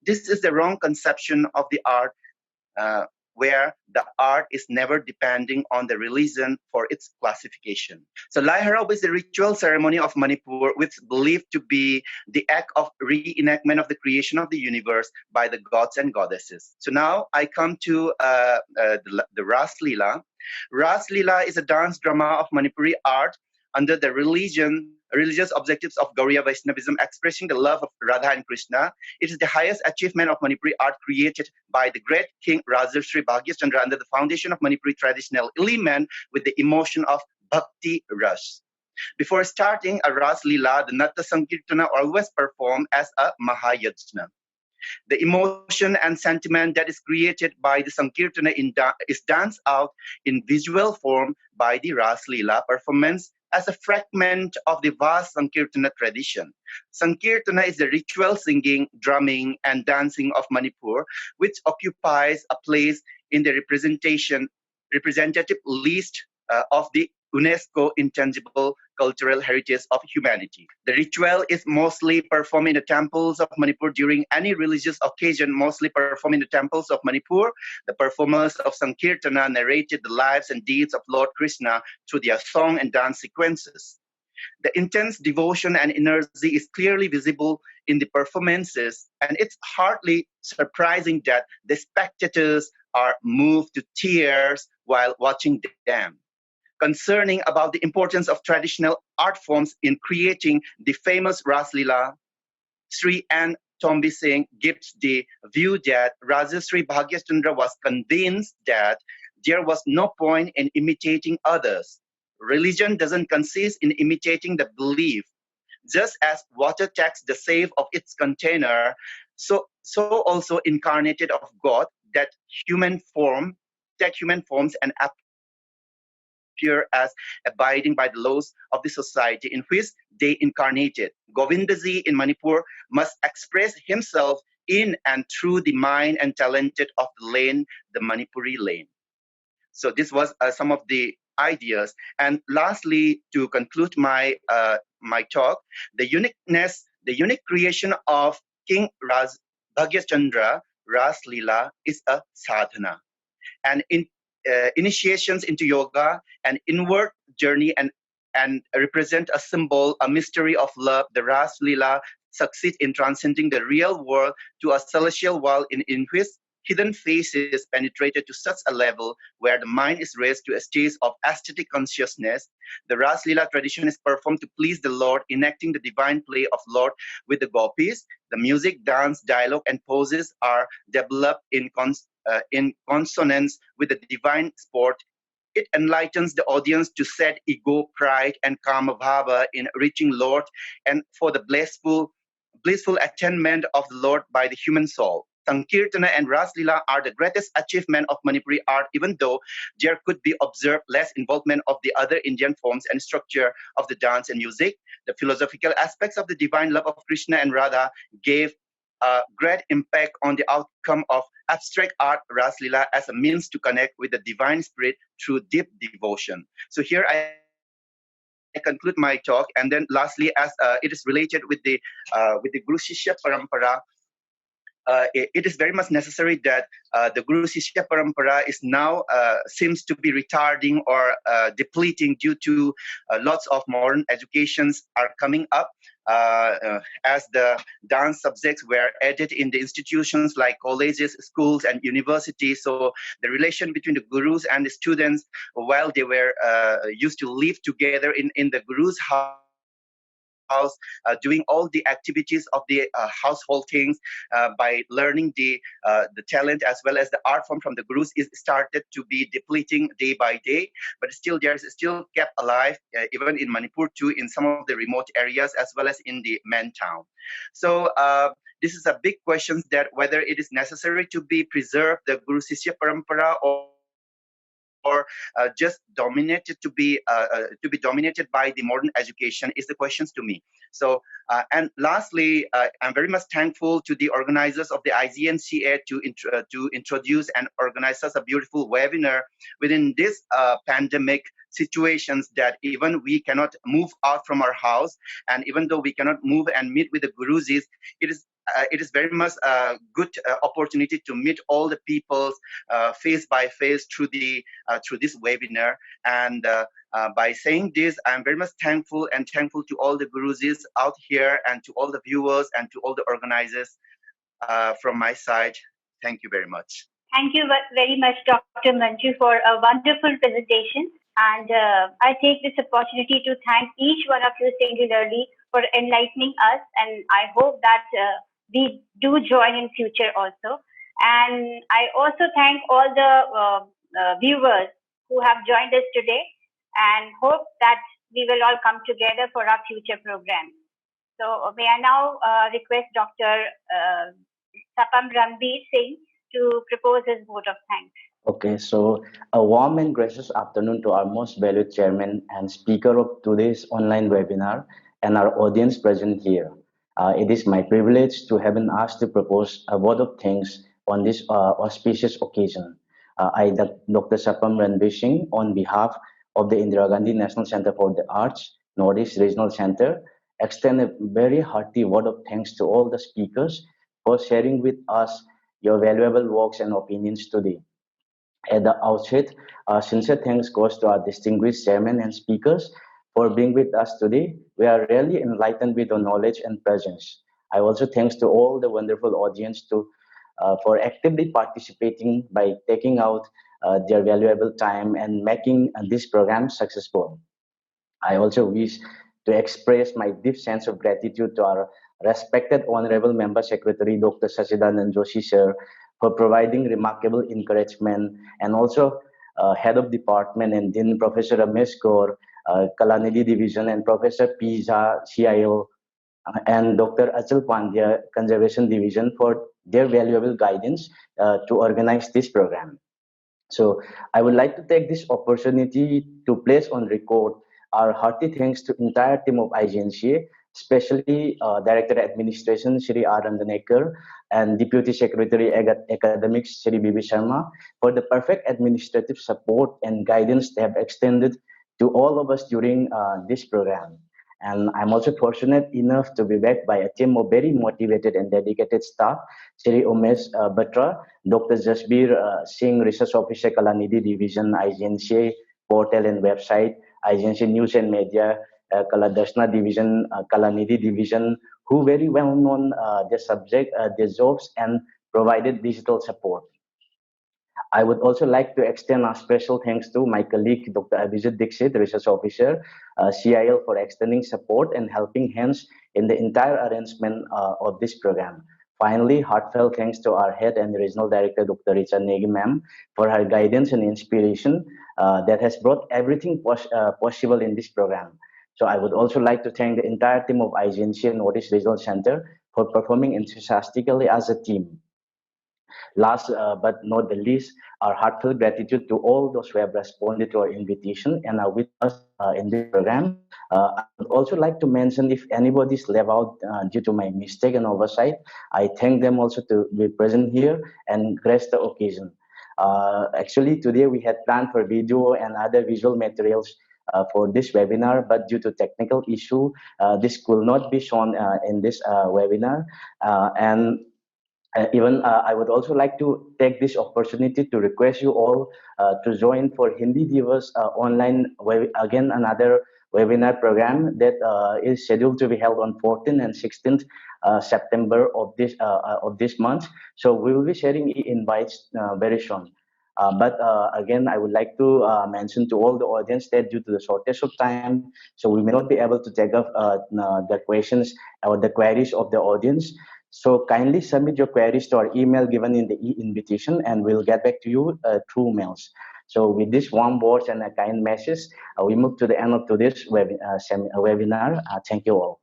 [SPEAKER 7] This is the wrong conception of the art, where the art is never depending on the religion for its classification. So Lai Harau is the ritual ceremony of Manipur, which is believed to be the act of reenactment of the creation of the universe by the gods and goddesses. So now I come to the Ras Leela. Ras Leela is a dance drama of Manipuri art under the religious objectives of Gauriya Vaishnavism, expressing the love of Radha and Krishna. It is the highest achievement of Manipuri art created by the great King Shri Bhagyachandra under the foundation of Manipuri traditional element with the emotion of Bhakti Ras. Before starting a Ras Leela, the Natta Sankirtana always performed as a Mahayajna. The emotion and sentiment that is created by the Sankirtana is danced out in visual form by the Ras Leela performance as a fragment of the vast Sankirtana tradition. Sankirtana is the ritual singing, drumming, and dancing of Manipur, which occupies a place in the representative list of the UNESCO Intangible Cultural Heritage of Humanity. The ritual is mostly performed in the temples of Manipur during any religious occasion, mostly performed in the temples of Manipur. The performers of Sankirtana narrated the lives and deeds of Lord Krishna through their song and dance sequences. The intense devotion and energy is clearly visible in the performances, and it's hardly surprising that the spectators are moved to tears while watching them. Concerning about the importance of traditional art forms in creating the famous Ras Leela, Shri and Tombi Singh gives the view that Raja Shri Bhagyachandra was convinced that there was no point in imitating others. Religion doesn't consist in imitating the belief. Just as water takes the shape of its container, so also incarnated of God that human forms and appear as abiding by the laws of the society in which they incarnated. Govindaji in Manipur must express himself in and through the mind and talented of the lane, the Manipuri lane. So this was some of the ideas. And lastly, to conclude my talk, the unique creation of King Bhagyachandra, Ras Leela, is a sadhana. And initiations into yoga, an inward journey, and represent a symbol, a mystery of love. The Ras Leela succeed in transcending the real world to a celestial world in which hidden faces penetrated to such a level where the mind is raised to a state of aesthetic consciousness. The Ras Leela tradition is performed to please the Lord, enacting the divine play of Lord with the gopis. The music, dance, dialogue, and poses are developed in consonance with the divine sport. It enlightens the audience to set ego, pride, and kama bhava in reaching Lord, and for the blissful attainment of the Lord by the human soul. Sankirtana and Ras Leela are the greatest achievement of Manipuri art, even though there could be observed less involvement of the other Indian forms and structure of the dance and music. The philosophical aspects of the divine love of Krishna and Radha gave a great impact on the outcome of abstract art Ras Leela as a means to connect with the divine spirit through deep devotion. So here I conclude my talk, and then lastly, as it is related with the Guru Shishya Parampara, it is very much necessary that the Guru Shishya Parampara is now seems to be retarding or depleting due to lots of modern educations are coming up as the dance subjects were added in the institutions like colleges, schools, and universities. So the relation between the gurus and the students, while they were used to live together in the guru's house, doing all the activities of the household things by learning the talent as well as the art form from the gurus is started to be depleting day by day, but still there's still kept alive even in Manipur too, in some of the remote areas as well as in the main town. So this is a big question, that whether it is necessary to be preserved the Guru Shishya Parampara, or or just dominated to be dominated by the modern education is the questions to me. So and lastly, I'm very much thankful to the organizers of the IGNCA to introduce and organize such a beautiful webinar within this pandemic situations, that even we cannot move out from our house, and even though we cannot move and meet with the Gurusis, it is very much a good opportunity to meet all the people face by face through this webinar. And by saying this, I'm very much thankful to all the Gurusis out here, and to all the viewers, and to all the organizers from my side. Thank you very much.
[SPEAKER 1] Thank you very much, Dr. Manju, for a wonderful presentation. And I take this opportunity to thank each one of you singularly for enlightening us. And I hope that we do join in future also. And I also thank all the viewers who have joined us today, and hope that we will all come together for our future programs. So may I now request Dr. Sapam Singh to propose his vote of thanks.
[SPEAKER 8] Okay, so a warm and gracious afternoon to our most valued chairman and speaker of today's online webinar and our audience present here. It is my privilege to have been asked to propose a vote of thanks on this auspicious occasion. I, Dr. Sapam Singh, on behalf of the Indira Gandhi National Center for the Arts, Northeast Regional Center, extend a very hearty vote of thanks to all the speakers for sharing with us your valuable works and opinions today. At the outset, sincere thanks goes to our distinguished chairman and speakers for being with us today. We are really enlightened with your knowledge and presence. I also thanks to all the wonderful audience for actively participating by taking out their valuable time and making this program successful. I also wish to express my deep sense of gratitude to our respected Honorable Member Secretary, Dr. Sachidanand Joshi sir, for providing remarkable encouragement, and also Head of Department and Dean Professor Ramesh Kaur, Kalanidhi Division, and Professor P. Jha, CIO, and Dr. Achal Pandya, Conservation Division, for their valuable guidance to organize this program. So I would like to take this opportunity to place on record our hearty thanks to entire team of IGNCA, especially Director Administration Shri R. Randanekar and Deputy Secretary Academics Shri B.B. Sharma for the perfect administrative support and guidance they have extended to all of us during this program. And I'm also fortunate enough to be backed by a team of very motivated and dedicated staff, Shri Umesh Batra, Dr. Jasbir Singh, Research Officer, Kalanidhi Division, IGNCA portal and website, IGNCA News and Media, Kaladarshana Division, Kalanidhi Division, who very well known their subject, their jobs, and provided digital support. I would also like to extend a special thanks to my colleague, Dr. Abhijit Dixit, Research Officer, CIL, for extending support and helping hands in the entire arrangement of this program. Finally, heartfelt thanks to our Head and Regional Director, Dr. Richa Negi ma'am, for her guidance and inspiration that has brought everything possible in this program. So I would also like to thank the entire team of IGNCA Northeast Regional Center for performing enthusiastically as a team. Last but not the least, our heartfelt gratitude to all those who have responded to our invitation and are with us in this program. I would also like to mention, if anybody is left out due to my mistake and oversight, I thank them also to be present here and grace the occasion. Actually, today we had planned for video and other visual materials for this webinar, but due to technical issue, this could not be shown in this webinar. I would also like to take this opportunity to request you all to join for Hindi Divas online, again another webinar program that is scheduled to be held on 14th and 16th September of this month. So we will be sharing invites very soon. But again, I would like to mention to all the audience that due to the shortage of time, so we may not be able to take up the questions or the queries of the audience. So kindly submit your queries to our email given in the invitation, and we'll get back to you through mails. So with this warm words and a kind message, we move to the end of today's webinar. Thank you all.